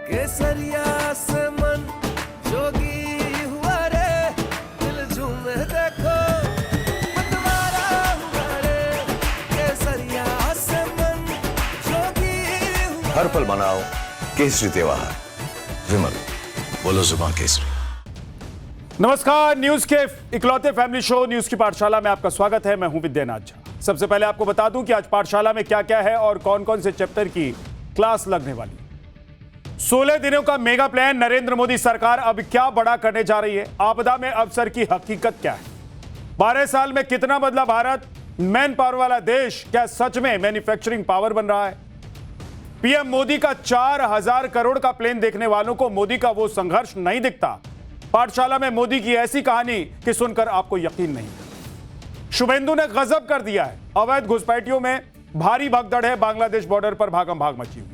केसरिया से मन जोगी हुआ रे, दिल झूमे देखो मतवारा हुआ रे, केसरिया से मन जोगी हुआ। हर पल मनाओ केसरी त्योहार। विमल, बोलो जुबान केसरी। नमस्कार, न्यूज के इकलौते फैमिली शो न्यूज की पाठशाला में आपका स्वागत है। मैं हूं विद्यानाथ झा। सबसे पहले आपको बता दूं कि आज पाठशाला में क्या क्या है और कौन कौन से चैप्टर की क्लास लगने वाली। 16 दिनों का मेगा प्लान, नरेंद्र मोदी सरकार अब क्या बड़ा करने जा रही है। आपदा में अवसर की हकीकत क्या है। 12 साल में कितना बदला भारत, मैन पावर वाला देश क्या सच में मैन्युफैक्चरिंग पावर बन रहा है। पीएम मोदी का 4000 करोड़ का प्लेन देखने वालों को मोदी का वो संघर्ष नहीं दिखता। पाठशाला में मोदी की ऐसी कहानी कि सुनकर आपको यकीन नहीं। शुभेंदु ने गजब कर दिया है। अवैध घुसपैठियों में भारी भगदड़ है। बांग्लादेश बॉर्डर पर भागम भाग मची हुई।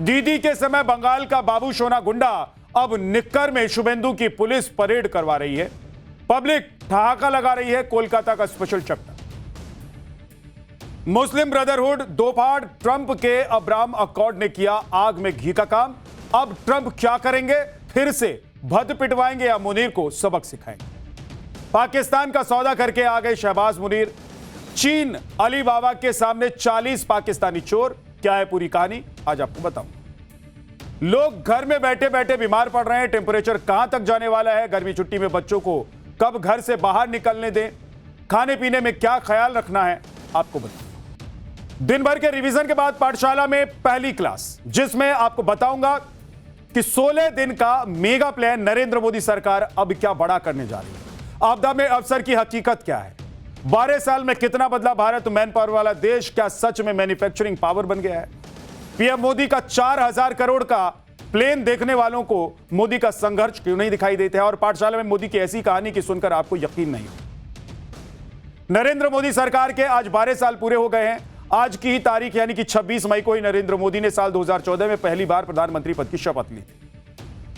दीदी के समय बंगाल का बाबू सोना गुंडा अब निक्कर में शुभेंदु की पुलिस परेड करवा रही है। पब्लिक ठहाका लगा रही है। कोलकाता का स्पेशल चैप्टर। मुस्लिम ब्रदरहुड दोफाड़, ट्रंप के अब्राहम अकॉर्ड ने किया आग में घी का काम। अब ट्रंप क्या करेंगे, फिर से भद पिटवाएंगे या मुनीर को सबक सिखाएंगे। पाकिस्तान का सौदा करके आ गए शहबाज मुनीर। चीन अली बाबा के सामने 40 पाकिस्तानी चोर। क्या है पूरी कहानी, आज आपको बताऊं। लोग घर में बैठे बैठे बीमार पड़ रहे हैं। टेम्परेचर कहां तक जाने वाला है। गर्मी छुट्टी में बच्चों को कब घर से बाहर निकलने दें। खाने पीने में क्या ख्याल रखना है, आपको बताऊं। दिन भर के रिवीजन के बाद पाठशाला में पहली क्लास, जिसमें आपको बताऊंगा कि 16 दिन का मेगा प्लान नरेंद्र मोदी सरकार अब क्या बड़ा करने जा रही है। आपदा में अवसर की हकीकत क्या है। 12 साल में कितना बदला भारत, मैन पावर वाला देश क्या सच में मैन्युफैक्चरिंग पावर बन गया है। पीएम मोदी का 4000 करोड़ का प्लेन देखने वालों को मोदी का संघर्ष क्यों नहीं दिखाई देता है। और पाठशाला में मोदी की ऐसी कहानी कि सुनकर आपको यकीन नहीं हो। नरेंद्र मोदी सरकार के आज 12 साल पूरे हो गए हैं। आज की ही तारीख यानी कि 26 मई को ही नरेंद्र मोदी ने साल 2014 में पहली बार प्रधानमंत्री पद की शपथ ली थी।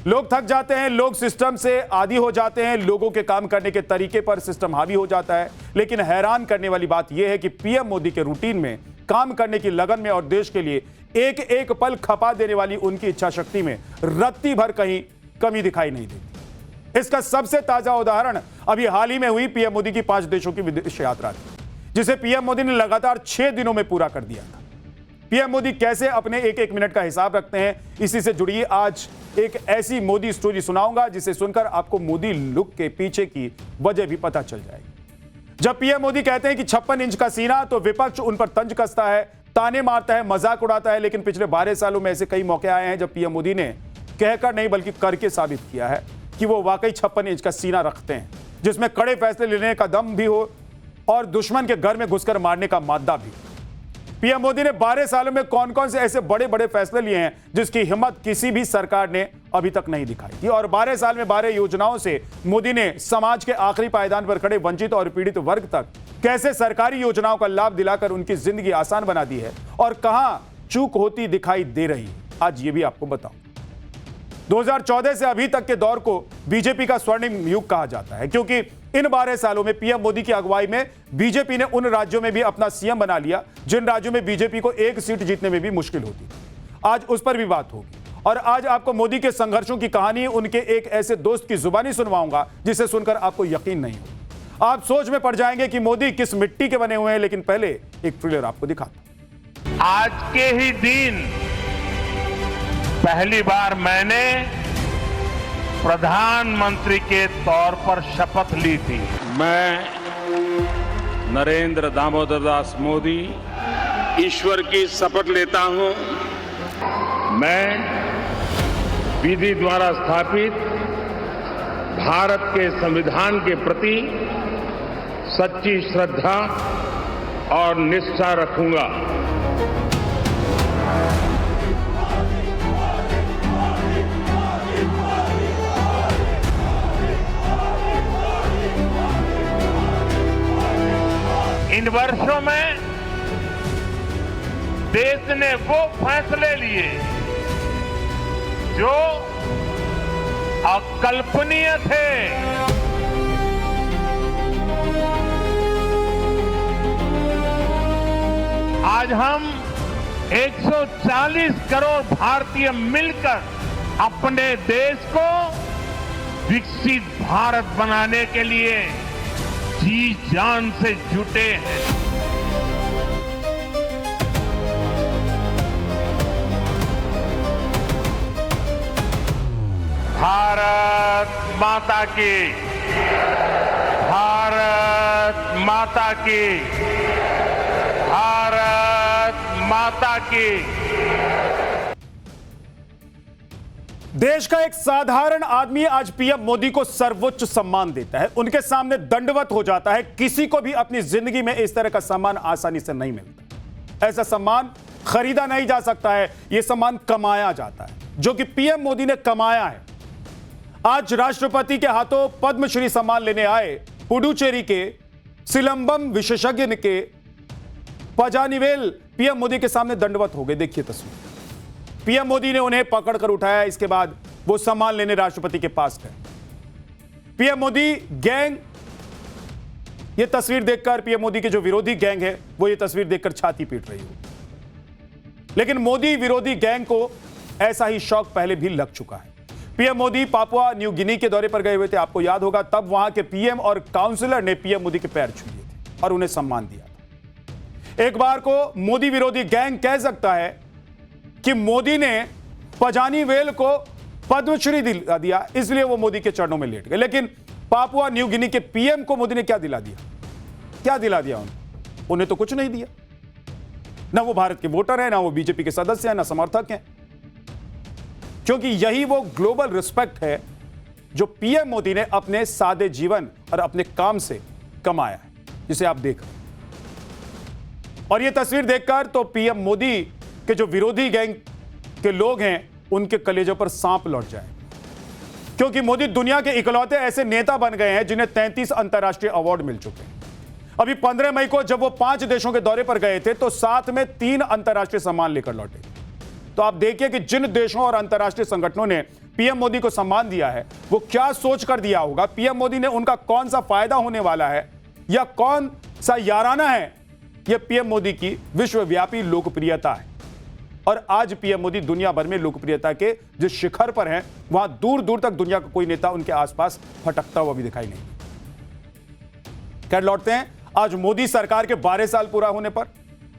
लोग थक जाते हैं, लोग सिस्टम से आदी हो जाते हैं, लोगों के काम करने के तरीके पर सिस्टम हावी हो जाता है। लेकिन हैरान करने वाली बात यह है कि पीएम मोदी के रूटीन में, काम करने की लगन में और देश के लिए एक एक पल खपा देने वाली उनकी इच्छा शक्ति में रत्ती भर कहीं कमी दिखाई नहीं देती। इसका सबसे ताजा उदाहरण अभी हाल ही में हुई पीएम मोदी की 5 देशों की विदेश यात्रा थी, जिसे पीएम मोदी ने लगातार 6 दिनों में पूरा कर दिया था। पीएम मोदी कैसे अपने एक एक मिनट का हिसाब रखते हैं, इसी से जुड़ी आज एक ऐसी मोदी स्टोरी सुनाऊंगा जिसे सुनकर आपको मोदी लुक के पीछे की वजह भी पता चल जाएगी। जब पीएम मोदी कहते हैं कि 56 इंच का सीना, तो विपक्ष उन पर तंज कसता है, ताने मारता है, मजाक उड़ाता है। लेकिन पिछले 12 सालों में ऐसे कई मौके आए हैं जब पीएम मोदी ने कहकर नहीं बल्कि करके साबित किया है कि वो वाकई 56 इंच का सीना रखते हैं, जिसमें कड़े फैसले लेने का दम भी हो और दुश्मन के घर में घुसकर मारने का मादा भी। पीएम मोदी ने 12 सालों में कौन कौन से ऐसे बड़े बड़े फैसले लिए हैं जिसकी हिम्मत किसी भी सरकार ने अभी तक नहीं दिखाई थी। और 12 साल में 12 योजनाओं से मोदी ने समाज के आखिरी पायदान पर खड़े वंचित और पीड़ित वर्ग तक कैसे सरकारी योजनाओं का लाभ दिलाकर उनकी जिंदगी आसान बना दी है और कहां चूक होती दिखाई दे रही है, आज ये भी आपको बताऊं। 2014 से अभी तक के दौर को बीजेपी का स्वर्णिम युग कहा जाता है, क्योंकि इन 12 सालों में पीएम मोदी की अगुवाई में बीजेपी ने उन राज्यों में भी अपना सीएम बना लिया जिन राज्यों में बीजेपी को एक सीट जीतने में भी मुश्किल होती। आज उस पर भी बात होगी। और आज आपको मोदी के संघर्षों की कहानी उनके एक ऐसे दोस्त की जुबानी सुनवाऊंगा जिसे सुनकर आपको यकीन नहीं हो। आप सोच में पड़ जाएंगे कि मोदी किस मिट्टी के बने हुए हैं। लेकिन पहले एक ट्रेलर आपको दिखाता हूं। आज के ही दिन पहली बार मैंने प्रधानमंत्री के तौर पर शपथ ली थी। मैं नरेंद्र दामोदर दास मोदी ईश्वर की शपथ लेता हूं। मैं विधि द्वारा स्थापित भारत के संविधान के प्रति सच्ची श्रद्धा और निष्ठा रखूंगा। इन वर्षों में देश ने वो फैसले लिए जो अकल्पनीय थे। आज हम 140 करोड़ भारतीय मिलकर अपने देश को विकसित भारत बनाने के लिए जी जान से जुटे हैं। भारत माता की, भारत माता की, भारत माता की। देश का एक साधारण आदमी आज पीएम मोदी को सर्वोच्च सम्मान देता है, उनके सामने दंडवत हो जाता है। किसी को भी अपनी जिंदगी में इस तरह का सम्मान आसानी से नहीं मिलता। ऐसा सम्मान खरीदा नहीं जा सकता है, यह सम्मान कमाया जाता है, जो कि पीएम मोदी ने कमाया है। आज राष्ट्रपति के हाथों पद्मश्री सम्मान लेने आए पुडुचेरी के सिलंबम विशेषज्ञ के पजानिवेल पीएम मोदी के सामने दंडवत हो गए। देखिए तस्वीर। पीएम मोदी ने उन्हें पकड़कर उठाया, इसके बाद वो सम्मान लेने राष्ट्रपति के पास गए। पीएम मोदी गैंग, ये तस्वीर देखकर पीएम मोदी के जो विरोधी गैंग है वो ये तस्वीर देखकर छाती पीट रही हो। लेकिन मोदी विरोधी गैंग को ऐसा ही शौक पहले भी लग चुका है। PM Modi Papua New Guinea के दौरे पर गए हुए थे, आपको याद होगा। तब वहां के पीएम और काउंसलर ने पीएम मोदी के पैर छू लिए थे और उन्हें सम्मान दिया था। एक बार को मोदी विरोधी गैंग कह सकता है कि मोदी ने पजानीवेल को पद्मश्री दिला दिया, इसलिए वो मोदी के चरणों में लेट गए। लेकिन पापुआ न्यू गिनी के पीएम को मोदी ने क्या दिला दिया? क्या दिला दिया उन्हें तो कुछ नहीं दिया। ना वो भारत के वोटर हैं, ना वो बीजेपी के सदस्य हैं, ना समर्थक हैं। क्योंकि यही वो ग्लोबल रिस्पेक्ट है जो पीएम मोदी ने अपने सादे जीवन और अपने काम से कमाया है, जिसे आप देख रहे हैं। और ये तस्वीर देखकर तो पीएम मोदी के जो विरोधी गैंग के लोग हैं उनके कलेजों पर सांप लौट जाए, क्योंकि मोदी दुनिया के इकलौते ऐसे नेता बन गए हैं जिन्हें 33 अंतर्राष्ट्रीय अवार्ड मिल चुके हैं। अभी 15 मई को जब वो 5 देशों के दौरे पर गए थे तो साथ में 3 अंतर्राष्ट्रीय सम्मान लेकर लौटे। तो आप देखिए कि जिन देशों और अंतर्राष्ट्रीय संगठनों ने पीएम मोदी को सम्मान दिया है वो क्या सोच कर दिया होगा। पीएम मोदी ने उनका कौन सा फायदा होने वाला है या कौन सा याराना है। यह पीएम मोदी की विश्वव्यापी लोकप्रियता है। और आज पीएम मोदी दुनिया भर में लोकप्रियता के जिस शिखर पर हैं, वहां दूर दूर तक दुनिया का कोई नेता उनके आसपास भटकता हुआ भी दिखाई नहीं। खैर, लौटते हैं आज मोदी सरकार के 12 साल पूरा होने पर।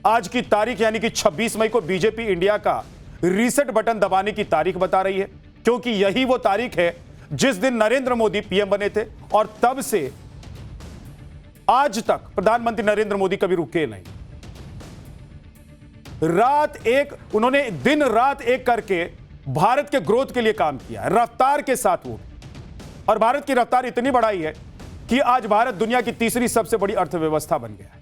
आज की तारीख यानी कि 26 मई को बीजेपी इंडिया का रीसेट बटन दबाने की तारीख बता रही है, क्योंकि यही वो तारीख है जिस दिन नरेंद्र मोदी पीएम बने थे और तब से आज तक प्रधानमंत्री नरेंद्र मोदी कभी रुके नहीं। उन्होंने दिन रात एक करके भारत के ग्रोथ के लिए काम किया है, रफ्तार के साथ वो। और भारत की रफ्तार इतनी बढ़ाई है कि आज भारत दुनिया की तीसरी सबसे बड़ी अर्थव्यवस्था बन गया है।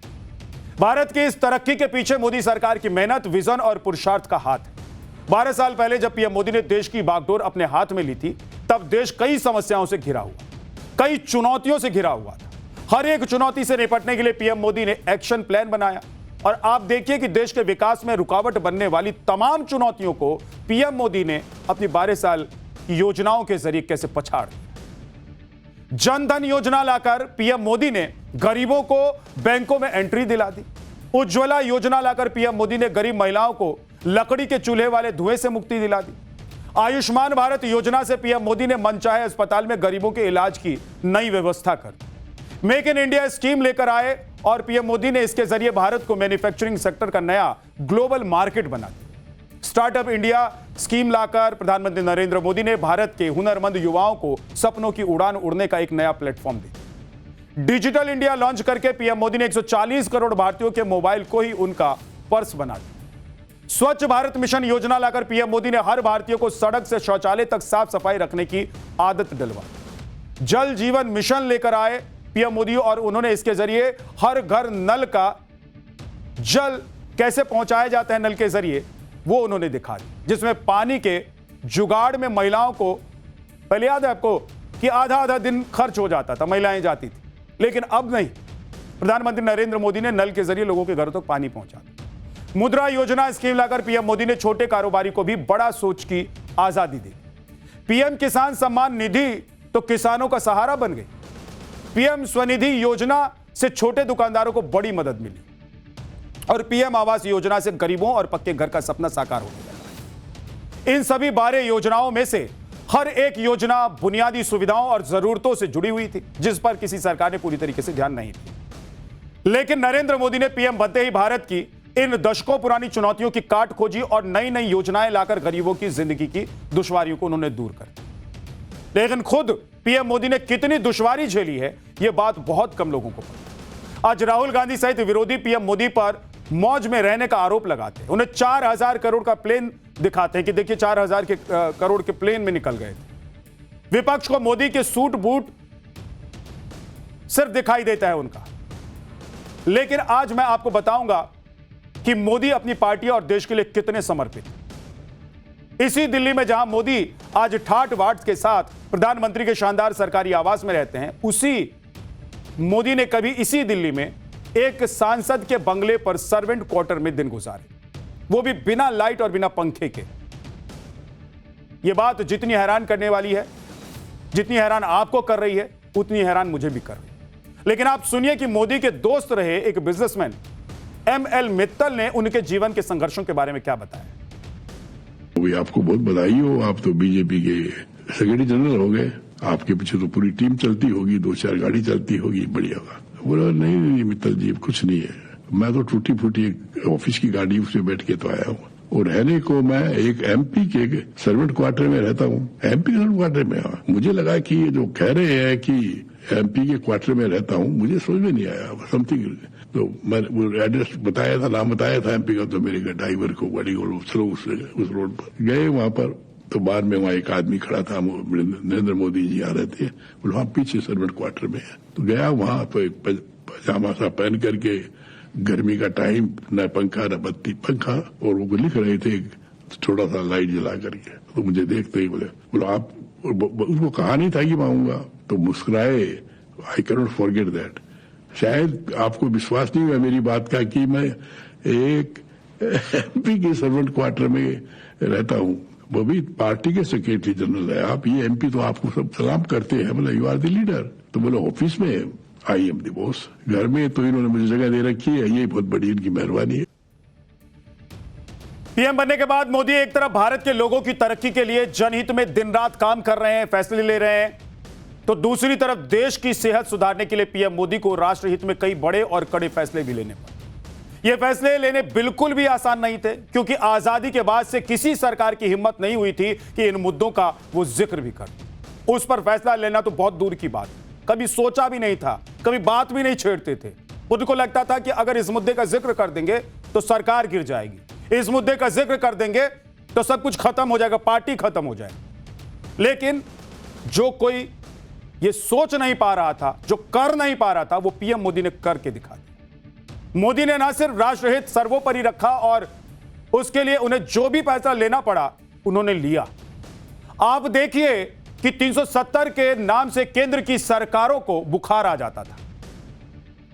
भारत की इस तरक्की के पीछे मोदी सरकार की मेहनत, विजन और पुरुषार्थ का हाथ है। 12 साल पहले जब पीएम मोदी ने देश की बागडोर अपने हाथ में ली थी, तब देश कई समस्याओं से घिरा हुआ, कई चुनौतियों से घिरा हुआ था। हर एक चुनौती से निपटने के लिए पीएम मोदी ने एक्शन प्लान बनाया। और आप देखिए कि देश के विकास में रुकावट बनने वाली तमाम चुनौतियों को पीएम मोदी ने अपनी 12 साल की योजनाओं के जरिए कैसे पछाड़ दिया। जन धन योजना लाकर पीएम मोदी ने गरीबों को बैंकों में एंट्री दिला दी। उज्ज्वला योजना लाकर पीएम मोदी ने गरीब महिलाओं को लकड़ी के चूल्हे वाले धुएं से मुक्ति दिला दी। आयुष्मान भारत योजना से पीएम मोदी ने मनचाहे अस्पताल में गरीबों के इलाज की नई व्यवस्था कर दी। मेक इन इंडिया स्कीम लेकर आए और पीएम मोदी ने इसके जरिए भारत को मैन्युफैक्चरिंग सेक्टर का नया ग्लोबल मार्केट बना दिया। स्टार्टअप इंडिया स्कीम लाकर प्रधानमंत्री नरेंद्र मोदी ने भारत के हुनरमंद युवाओं को सपनों की उड़ान उड़ने का एक नया प्लेटफॉर्म दिया। डिजिटल इंडिया लॉन्च करके पीएम मोदी ने 140 करोड़ भारतीयों के मोबाइल को ही उनका पर्स बना दिया। स्वच्छ भारत मिशन योजना लाकर पीएम मोदी ने हर भारतीय को सड़क से शौचालय तक साफ सफाई रखने की आदत डलवा। जल जीवन मिशन लेकर आए पीएम मोदी और उन्होंने इसके जरिए हर घर नल का जल कैसे पहुंचाया जाता है नल के जरिए वो उन्होंने दिखा दिया, जिसमें पानी के जुगाड़ में महिलाओं को, पहले याद है आपको कि आधा आधा दिन खर्च हो जाता था, महिलाएं जाती थी, लेकिन अब नहीं। प्रधानमंत्री नरेंद्र मोदी ने नल के जरिए लोगों के घरों तक पानी पहुंचा दिया। मुद्रा योजना स्कीम लाकर पीएम मोदी ने छोटे कारोबारी को भी बड़ा सोच की आजादी दी। पीएम किसान सम्मान निधि तो किसानों का सहारा बन गई। पीएम स्वनिधि योजना से छोटे दुकानदारों को बड़ी मदद मिली और पीएम आवास योजना से गरीबों और पक्के घर का सपना साकार होने लगा। इन सभी 12 योजनाओं में से हर एक योजना बुनियादी सुविधाओं और जरूरतों से जुड़ी हुई थी, जिस पर किसी सरकार ने पूरी तरीके से ध्यान नहीं दिया। लेकिन नरेंद्र मोदी ने पीएम बनते ही भारत की इन दशकों पुरानी चुनौतियों की काट खोजी और नई नई योजनाएं लाकर गरीबों की जिंदगी की दुश्वारियों को उन्होंने दूर कर दिया। लेकिन खुद पीएम मोदी ने कितनी दुश्वारी झेली है, यह बात बहुत कम लोगों को पता। आज राहुल गांधी सहित विरोधी पीएम मोदी पर मौज में रहने का आरोप लगाते हैं। उन्हें 4000 करोड़ का प्लेन दिखाते हैं कि देखिए 4000 करोड़ के प्लेन में निकल गए थे। विपक्ष को मोदी के सूट बूट सिर्फ दिखाई देता है उनका। लेकिन आज मैं आपको बताऊंगा कि मोदी अपनी पार्टी और देश के लिए कितने समर्पित हैं। इसी दिल्ली में जहां मोदी आज ठाठ बाट के साथ प्रधानमंत्री के शानदार सरकारी आवास में रहते हैं, उसी मोदी ने कभी इसी दिल्ली में एक सांसद के बंगले पर सर्वेंट क्वार्टर में दिन गुजारे, वो भी बिना लाइट और बिना पंखे के। यह बात जितनी हैरान करने वाली है, जितनी हैरान आपको कर रही है, उतनी हैरान मुझे भी कर रही है। लेकिन आप सुनिए कि मोदी के दोस्त रहे एक बिजनेसमैन एमएल मित्तल ने उनके जीवन के संघर्षों के बारे में क्या बताया। भी आपको बहुत बधाई हो, आप तो बीजेपी के सेक्रेटरी जनरल हो गए, आपके पीछे तो पूरी टीम चलती होगी, 2-4 गाड़ी चलती होगी, बढ़िया होगा। बोला नहीं मित्तल जी कुछ नहीं है, मैं तो टूटी फूटी एक ऑफिस की गाड़ी उसमें बैठ के तो आया हूँ, और रहने को मैं एक एमपी के सर्वेंट क्वार्टर में रहता हूँ। एमपी सर्वेंट क्वार्टर में मुझे लगा कि ये जो कह रहे हैं कि एमपी के क्वार्टर में रहता हूँ, मुझे समझ में नहीं आया समथिंग। तो मैंने वो एड्रेस बताया था, नाम बताया था एमपी का, तो मेरे ड्राइवर को गाड़ी को उस रोड पर गए। वहां पर तो बाद में वहां एक आदमी खड़ा था, नरेंद्र मोदी जी आ रहे थे, बोले वहां पीछे सर्वेंट क्वार्टर में है। तो गया वहां तो एक पजामा सा पहन करके, गर्मी का टाइम, न पंखा न बत्ती, पंखा, और वो लिख रहे थे छोटा सा लाइट जला करके। तो मुझे देखते ही बोले आप, उसको कहा नहीं था कि मैं आऊंगा, तो मुस्कुराए। I can not forget that. शायद आपको विश्वास नहीं हुआ मेरी बात का कि मैं एक एमपी के सर्वेंट क्वार्टर में रहता हूँ, वो भी पार्टी के सेक्रेटरी जनरल है। आप ये एमपी तो आपको सब सलाम करते हैं, बोले यू आर द लीडर। तो बोले ऑफिस में आई एम द बॉस, घर में तो इन्होंने मुझे जगह दे रखी है, ये बहुत बड़ी इनकी मेहरबानी है। पीएम बनने के बाद मोदी एक तरफ भारत के लोगों की तरक्की के लिए जनहित में दिन रात काम कर रहे हैं, फैसले ले रहे हैं, तो दूसरी तरफ देश की सेहत सुधारने के लिए पीएम मोदी को राष्ट्रहित में कई बड़े और कड़े फैसले भी लेने पड़े। ये फैसले लेने बिल्कुल भी आसान नहीं थे, क्योंकि आजादी के बाद से किसी सरकार की हिम्मत नहीं हुई थी कि इन मुद्दों का वो जिक्र भी कर। उस पर फैसला लेना तो बहुत दूर की बात, कभी सोचा भी नहीं था, कभी बात भी नहीं छेड़ते थे। उनको लगता था कि अगर इस मुद्दे का जिक्र कर देंगे तो सरकार गिर जाएगी, इस मुद्दे का जिक्र कर देंगे तो सब कुछ खत्म हो जाएगा, पार्टी खत्म हो जाएगी। लेकिन जो कोई ये सोच नहीं पा रहा था, जो कर नहीं पा रहा था, वो पीएम मोदी ने करके दिखा दिया। मोदी ने ना सिर्फ राष्ट्रहित सर्वोपरि रखा, और उसके लिए उन्हें जो भी फैसला लेना पड़ा उन्होंने लिया। आप देखिए कि 370 के नाम से केंद्र की सरकारों को बुखार आ जाता था,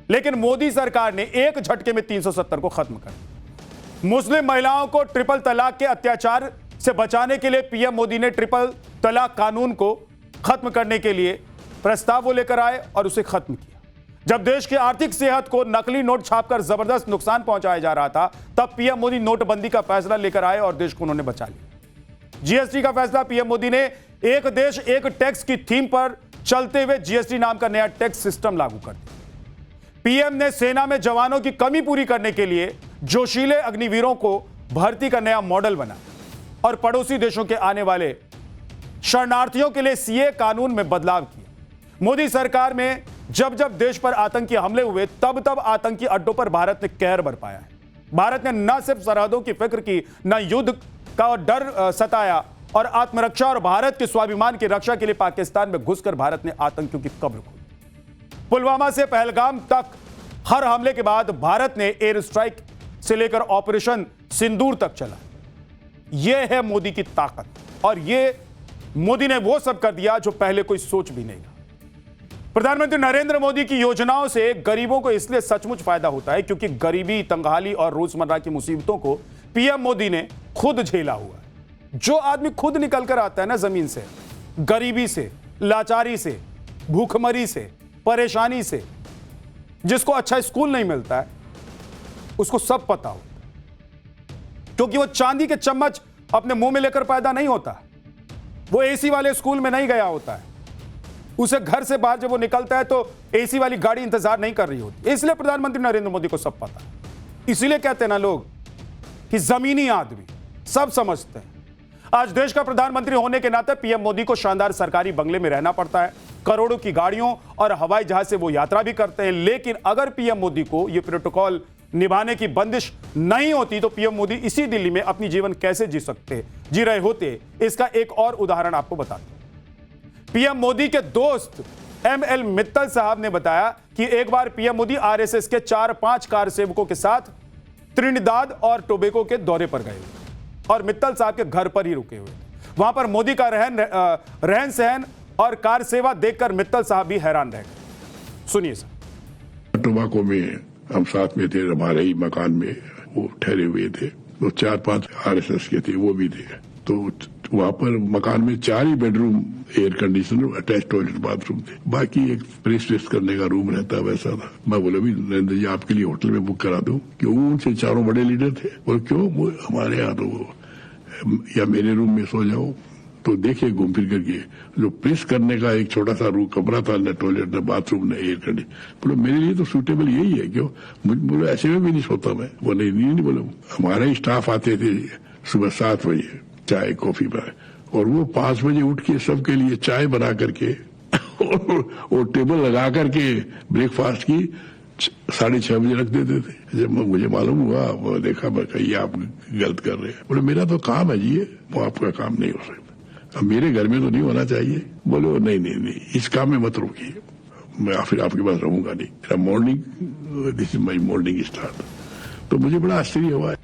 लेकिन मोदी सरकार ने एक झटके में 370 को खत्म कर दिया। मुस्लिम महिलाओं को ट्रिपल तलाक के अत्याचार से बचाने के लिए पीएम मोदी ने ट्रिपल तलाक कानून को खत्म करने के लिए प्रस्ताव वो लेकर आए और उसे खत्म किया। जब देश की आर्थिक सेहत को नकली नोट छापकर जबरदस्त नुकसान पहुंचाया जा रहा था, तब पीएम मोदी नोटबंदी का फैसला लेकर आए और देश को उन्होंने बचा लिया। जीएसटी का फैसला पीएम मोदी ने एक देश एक टैक्स की थीम पर चलते हुए जीएसटी नाम का नया टैक्स सिस्टम लागू कर दिया। पीएम ने सेना में जवानों की कमी पूरी करने के लिए जोशीले अग्निवीरों को भर्ती का नया मॉडल बनाया और पड़ोसी देशों के आने वाले शरणार्थियों के लिए सीए कानून में बदलाव किया। मोदी सरकार में जब जब देश पर आतंकी हमले हुए, तब तब आतंकी अड्डों पर भारत ने कहर बरपाया है। भारत ने न सिर्फ सरहदों की फिक्र की, न युद्ध का डर सताया, और आत्मरक्षा और भारत के स्वाभिमान की रक्षा के लिए पाकिस्तान में घुसकर भारत ने आतंकियों की कब्र खोली। पुलवामा से पहलगाम तक हर हमले के बाद भारत ने एयर स्ट्राइक से लेकर ऑपरेशन सिंदूर तक चला। यह है मोदी की ताकत, और यह मोदी ने वो सब कर दिया जो पहले कोई सोच भी नहीं था। प्रधानमंत्री नरेंद्र मोदी की योजनाओं से गरीबों को इसलिए सचमुच फायदा होता है क्योंकि गरीबी, तंगहाली और रोजमर्रा की मुसीबतों को पीएम मोदी ने खुद झेला हुआ है। जो आदमी खुद निकल कर आता है ना जमीन से, गरीबी से, लाचारी से, भूखमरी से, परेशानी से, जिसको अच्छा स्कूल नहीं मिलता है, उसको सब पता होता है, क्योंकि वो चांदी के चम्मच अपने मुंह में लेकर पैदा नहीं होता, वो एसी वाले स्कूल में नहीं गया होता है, उसे घर से बाहर जब वो निकलता है तो एसी वाली गाड़ी इंतजार नहीं कर रही होती। इसलिए प्रधानमंत्री नरेंद्र मोदी को सब पता है। इसीलिए कहते हैं ना लोग कि जमीनी आदमी सब समझते हैं। आज देश का प्रधानमंत्री होने के नाते पीएम मोदी को शानदार सरकारी बंगले में रहना पड़ता है, करोड़ों की गाड़ियों और हवाई जहाज से वो यात्रा भी करते हैं। लेकिन अगर पीएम मोदी को ये प्रोटोकॉल निभाने की बंदिश नहीं होती तो पीएम मोदी इसी दिल्ली में अपनी जीवन कैसे जी रहे होते। इसका एक और उदाहरण आपको बताते हैं। पीएम मोदी के दोस्त एमएल मित्तल साहब ने बताया कि एक बार पीएम मोदी आरएसएस के 4-5 कार सेवकों के साथ त्रिनिदाद और टोबैगो के दौरे पर गए और मित्तल साहब के घर पर ही रुके हुए। वहां पर मोदी का रहन सहन और कार सेवा देखकर मित्तल साहब भी हैरान रह गए। सुनिए सर। टोबैगो में हम साथ में थे, हमारे ही मकान में वो ठहरे हुए थे। तो 4-5 आरएसएस के थे, वो भी थे। तो वहां पर मकान में 4 ही bedroom, air conditioner, attach toilet bathroom थे। बाकी एक प्रेस वेस्ट करने का रूम रहता है, वैसा था। मैं बोला भी नरेंद्र जी आपके लिए होटल में बुक करा दूं, क्यों? उनसे 4 बड़े लीडर थे। बोले क्यों? हमारे यहाँ तो या मेरे रूम में सो जाओ। तो देखे घूम फिर करके जो प्रेस करने का एक छोटा सा रूम कमरा था, न टॉयलेट न बाथरूम न एयर कंडीशन। बोलो मेरे लिए तो सूटेबल यही है। क्यों? बोलो ऐसे में भी नहीं सोता मैं। वो नहीं बोलो हमारे ही स्टाफ आते थे सुबह 7 बजे चाय कॉफी बनाए, और वो 5 बजे उठ के सबके लिए चाय बना करके और टेबल लगा करके ब्रेकफास्ट की 6:30 बजे रख देते थे। जब मुझे मालूम हुआ, वो देखा, मैं कही आप गलत कर रहे हैं। बोले मेरा तो काम है जी, वो आपका काम नहीं हो सकता। अब मेरे घर में तो नहीं होना चाहिए। बोले नहीं, इस काम में मत रोकिए, मैं फिर आपके पास रहूंगा नहीं। मेरा morning, this is my morning start. तो मुझे बड़ा आश्चर्य हुआ।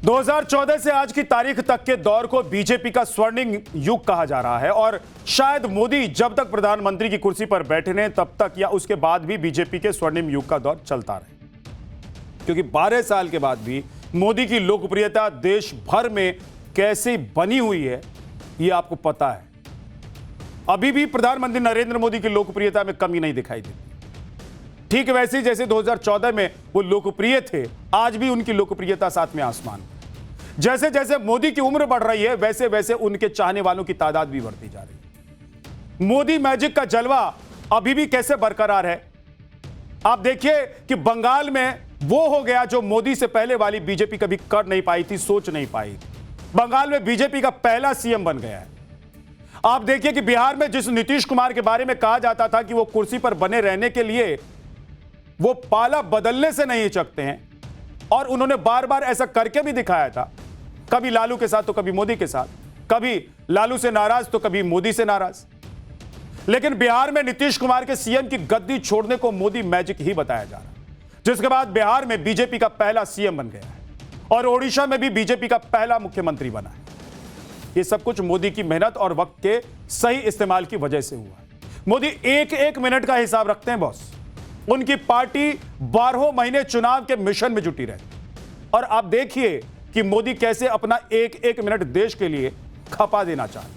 2014 से आज की तारीख तक के दौर को बीजेपी का स्वर्णिम युग कहा जा रहा है और शायद मोदी जब तक प्रधानमंत्री की कुर्सी पर बैठे रहे तब तक या उसके बाद भी बीजेपी के स्वर्णिम युग का दौर चलता रहे, क्योंकि 12 साल के बाद भी मोदी की लोकप्रियता देश भर में कैसे बनी हुई है ये आपको पता है। अभी भी प्रधानमंत्री नरेंद्र मोदी की लोकप्रियता में कमी नहीं दिखाई देती। ठीक वैसे ही जैसे 2014 में वो लोकप्रिय थे, आज भी उनकी लोकप्रियता साथ में आसमान। जैसे जैसे मोदी की उम्र बढ़ रही है वैसे वैसे उनके चाहने वालों की तादाद भी बढ़ती जा रही है। मोदी मैजिक का जलवा अभी भी कैसे बरकरार है। आप देखिए कि बंगाल में वो हो गया जो मोदी से पहले वाली बीजेपी कभी कर नहीं पाई थी, सोच नहीं पाई। बंगाल में बीजेपी का पहला सीएम बन गया है। आप देखिए कि बिहार में जिस नीतीश कुमार के बारे में कहा जाता था कि वो कुर्सी पर बने रहने के लिए वो पाला बदलने से नहीं हिचकते हैं, और उन्होंने बार बार ऐसा करके भी दिखाया था, कभी लालू के साथ तो कभी मोदी के साथ, कभी लालू से नाराज तो कभी मोदी से नाराज। लेकिन बिहार में नीतीश कुमार के सीएम की गद्दी छोड़ने को मोदी मैजिक ही बताया जा रहा है, जिसके बाद बिहार में बीजेपी का पहला सीएम बन गया है और ओडिशा में भी बीजेपी का पहला मुख्यमंत्री बना है। यह सब कुछ मोदी की मेहनत और वक्त के सही इस्तेमाल की वजह से हुआ है। मोदी एक एक मिनट का हिसाब रखते हैं बॉस। उनकी पार्टी 12 महीने चुनाव के मिशन में जुटी रहती, और आप देखिए कि मोदी कैसे अपना एक एक मिनट देश के लिए खपा देना चाहते।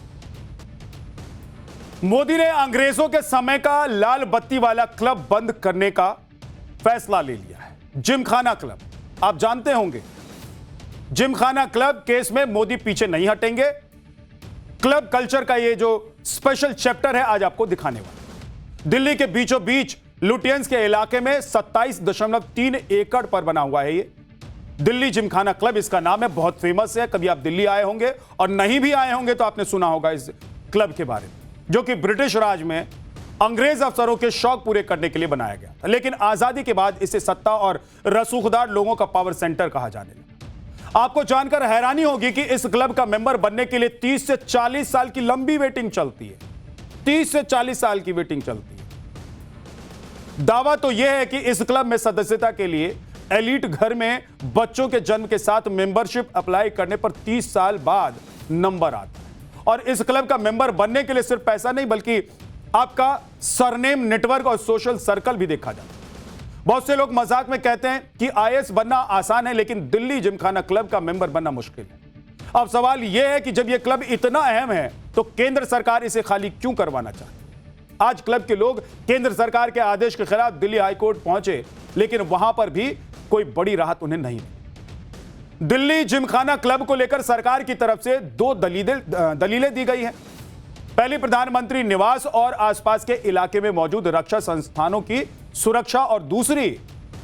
मोदी ने अंग्रेजों के समय का लाल बत्ती वाला क्लब बंद करने का फैसला ले लिया है। जिमखाना क्लब, आप जानते होंगे, जिमखाना क्लब केस में मोदी पीछे नहीं हटेंगे। क्लब कल्चर का ये जो स्पेशल चैप्टर है आज आपको दिखाने वाला। दिल्ली के बीचों बीच लुटियंस के इलाके में 27.3 एकड़ पर बना हुआ है ये दिल्ली जिमखाना क्लब, इसका नाम है, बहुत फेमस है। कभी आप दिल्ली आए होंगे और नहीं भी आए होंगे तो आपने सुना होगा इस क्लब के बारे में, जो कि ब्रिटिश राज में अंग्रेज अफसरों के शौक पूरे करने के लिए बनाया गया था। लेकिन आजादी के बाद इसे सत्ता और रसूखदार लोगों का पावर सेंटर कहा जाने लगा। आपको जानकर हैरानी होगी कि इस क्लब का मेंबर बनने के लिए 30 से 40 साल की लंबी वेटिंग चलती है। 30 से 40 साल की वेटिंग चलती है। दावा तो यह है कि इस क्लब में सदस्यता के लिए एलीट घर में बच्चों के जन्म के साथ मेंबरशिप अप्लाई करने पर 30 साल बाद नंबर आता है। और इस क्लब का मेंबर बनने के लिए सिर्फ पैसा नहीं बल्कि आपका सरनेम, नेटवर्क और सोशल सर्कल भी देखा जाता है। बहुत से लोग मजाक में कहते हैं कि आईएएस बनना आसान है, लेकिन दिल्ली जिमखाना क्लब का मेंबर बनना मुश्किल है। अब सवाल यह है कि जब यह क्लब इतना अहम है तो केंद्र सरकार इसे खाली क्यों करवाना चाहती है। आज क्लब के लोग केंद्र सरकार के आदेश के खिलाफ दिल्ली हाईकोर्ट पहुंचे, लेकिन वहां पर भी कोई बड़ी राहत उन्हें नहीं मिली। दिल्ली जिमखाना क्लब को लेकर सरकार की तरफ से दो दलीलें दी गई हैं। पहली, प्रधानमंत्री निवास और आसपास के इलाके में मौजूद रक्षा संस्थानों की सुरक्षा, और दूसरी,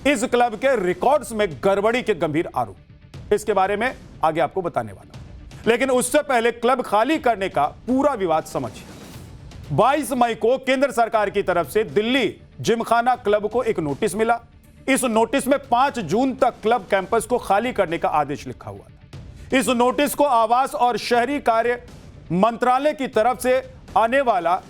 इस क्लब के रिकॉर्ड्स में गड़बड़ी के गंभीर आरोप। इसके बारे में आगे आपको बताने वाला हूं, लेकिन उससे पहले क्लब खाली करने का पूरा विवाद समझिए। 22 मई को केंद्र सरकार की तरफ से दिल्ली जिमखाना क्लब को एक नोटिस मिला। इस नोटिस में 5 जून तक क्लब कैंपस को खाली करने का आदेश लिखा हुआ था। इस नोटिस को आवास और शहरी कार्य मंत्रालय की तरफ से आने वाला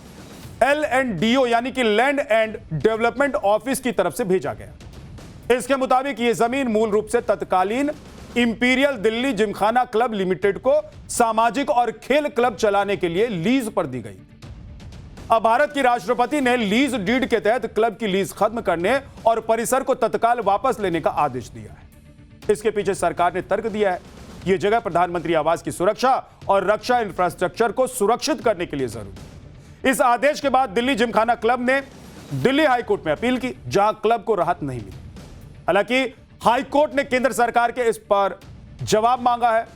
LNDO यानी कि लैंड एंड डेवलपमेंट ऑफिस की तरफ से भेजा गया। इसके मुताबिक यह जमीन मूल रूप से तत्कालीन imperial Delhi Gymkhana club limited को सामाजिक और खेल क्लब चलाने के लिए लीज पर दी गई। अब भारत की राष्ट्रपति ने लीज डीड के तहत क्लब की लीज खत्म करने और परिसर को तत्काल वापस लेने का आदेश दिया है। इसके पीछे सरकार ने तर्क दिया है, यह जगह प्रधानमंत्री आवास की सुरक्षा और रक्षा इंफ्रास्ट्रक्चर को सुरक्षित करने के लिए जरूरी। इस आदेश के बाद दिल्ली जिमखाना क्लब ने दिल्ली हाईकोर्ट में अपील की, जहां क्लब को राहत नहीं मिली। हालांकि हाईकोर्ट ने केंद्र सरकार के इस पर जवाब मांगा है।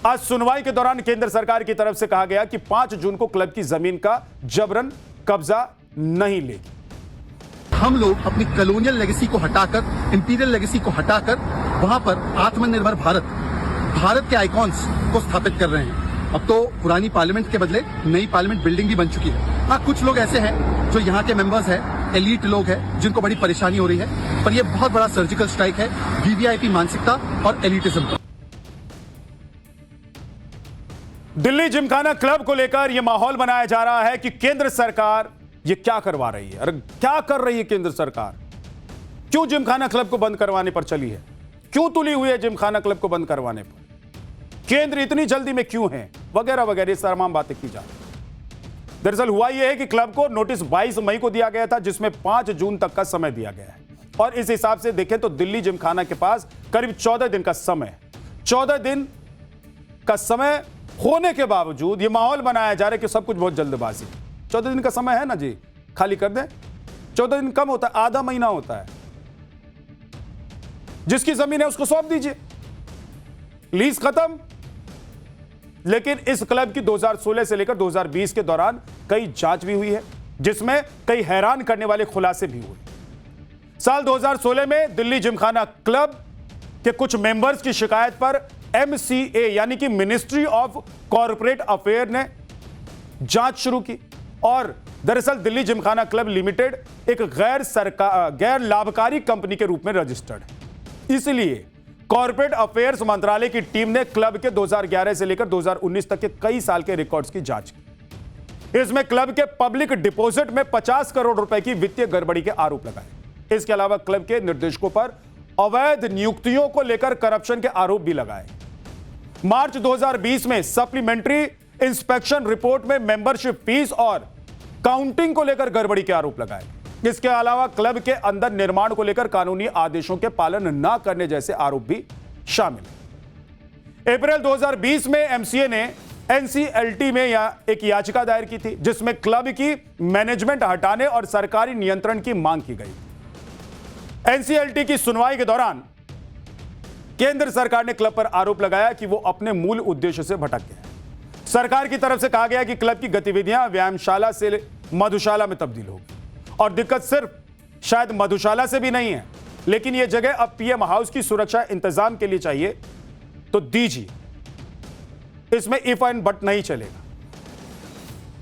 आज सुनवाई के दौरान केंद्र सरकार की तरफ से कहा गया कि 5 जून को क्लब की जमीन का जबरन कब्जा नहीं लेगी। हम लोग अपनी कॉलोनियल लेगेसी को हटाकर, इंपीरियल लेगेसी को हटाकर वहां पर आत्मनिर्भर भारत के आइकॉन्स को स्थापित कर रहे हैं। अब तो पुरानी पार्लियामेंट के बदले नई पार्लियामेंट बिल्डिंग भी बन चुकी है। हाँ, कुछ लोग ऐसे हैं जो यहाँ के मेंबर्स हैं, एलीट लोग हैं, जिनको बड़ी परेशानी हो रही है, पर यह बहुत बड़ा सर्जिकल स्ट्राइक है वीवीआईपी मानसिकता और एलिटिज्म पर। दिल्ली जिमखाना क्लब को लेकर यह माहौल बनाया जा रहा है कि केंद्र सरकार ये क्या करवा रही है। अरे क्या कर रही है केंद्र सरकार? क्यों जिमखाना क्लब को बंद करवाने पर चली है? क्यों तुली हुई है जिमखाना क्लब को बंद करवाने पर? केंद्र इतनी जल्दी में क्यों है? वगैरह वगैरह तमाम बातें की जा रही। दरअसल हुआ यह है कि क्लब को नोटिस 22 मई को दिया गया था, जिसमें 5 जून तक का समय दिया गया है। और इस हिसाब से देखें तो दिल्ली जिमखाना के पास करीब 14 दिन का समय है। 14 दिन का समय होने के बावजूद यह माहौल बनाया जा रहा है कि सब कुछ बहुत जल्दबाजी। 14 दिन का समय है ना जी, खाली कर दें। 14 दिन कम होता है, आधा महीना होता है। जिसकी जमीन है उसको सौंप दीजिए, लीज खत्म। लेकिन इस क्लब की 2016 से लेकर 2020 के दौरान कई जांच भी हुई है, जिसमें कई हैरान करने वाले खुलासे भी हुए। साल 2016 में दिल्ली जिमखाना क्लब के कुछ मेंबर्स की शिकायत पर MCA यानी कि मिनिस्ट्री ऑफ कॉर्पोरेट अफेयर ने जांच शुरू की। और दरअसल दिल्ली जिमखाना क्लब लिमिटेड एक गैर लाभकारी कंपनी के रूप में रजिस्टर्ड है। इसलिए कॉर्पोरेट अफेयर्स मंत्रालय की टीम ने क्लब के 2011 से लेकर 2019 तक के कई साल के रिकॉर्ड्स की जांच की। इसमें क्लब के पब्लिक डिपॉजिट में 50 करोड़ रुपए की वित्तीय गड़बड़ी के आरोप लगाए। इसके अलावा क्लब के निर्देशकों पर अवैध नियुक्तियों को लेकर करप्शन के आरोप भी लगाए। मार्च 2020 में सप्लीमेंट्री इंस्पेक्शन रिपोर्ट में मेंबरशिप फीस और काउंटिंग को लेकर गड़बड़ी के आरोप लगाए। इसके अलावा क्लब के अंदर निर्माण को लेकर कानूनी आदेशों के पालन न करने जैसे आरोप भी शामिल। अप्रैल 2020 में MCA ने NCLT में एक याचिका दायर की थी, जिसमें क्लब की मैनेजमेंट हटाने और सरकारी नियंत्रण की मांग की गई। NCLT की सुनवाई के दौरान केंद्र सरकार ने क्लब पर आरोप लगाया कि वो अपने मूल उद्देश्य से भटक गया। सरकार की तरफ से कहा गया कि क्लब की गतिविधियां व्यायामशाला से मधुशाला में तब्दील हो गई। और दिक्कत सिर्फ शायद मधुशाला से भी नहीं है, लेकिन यह जगह अब PM हाउस की सुरक्षा इंतजाम के लिए चाहिए तो दीजिए। इसमें इफ एंड बट नहीं चलेगा।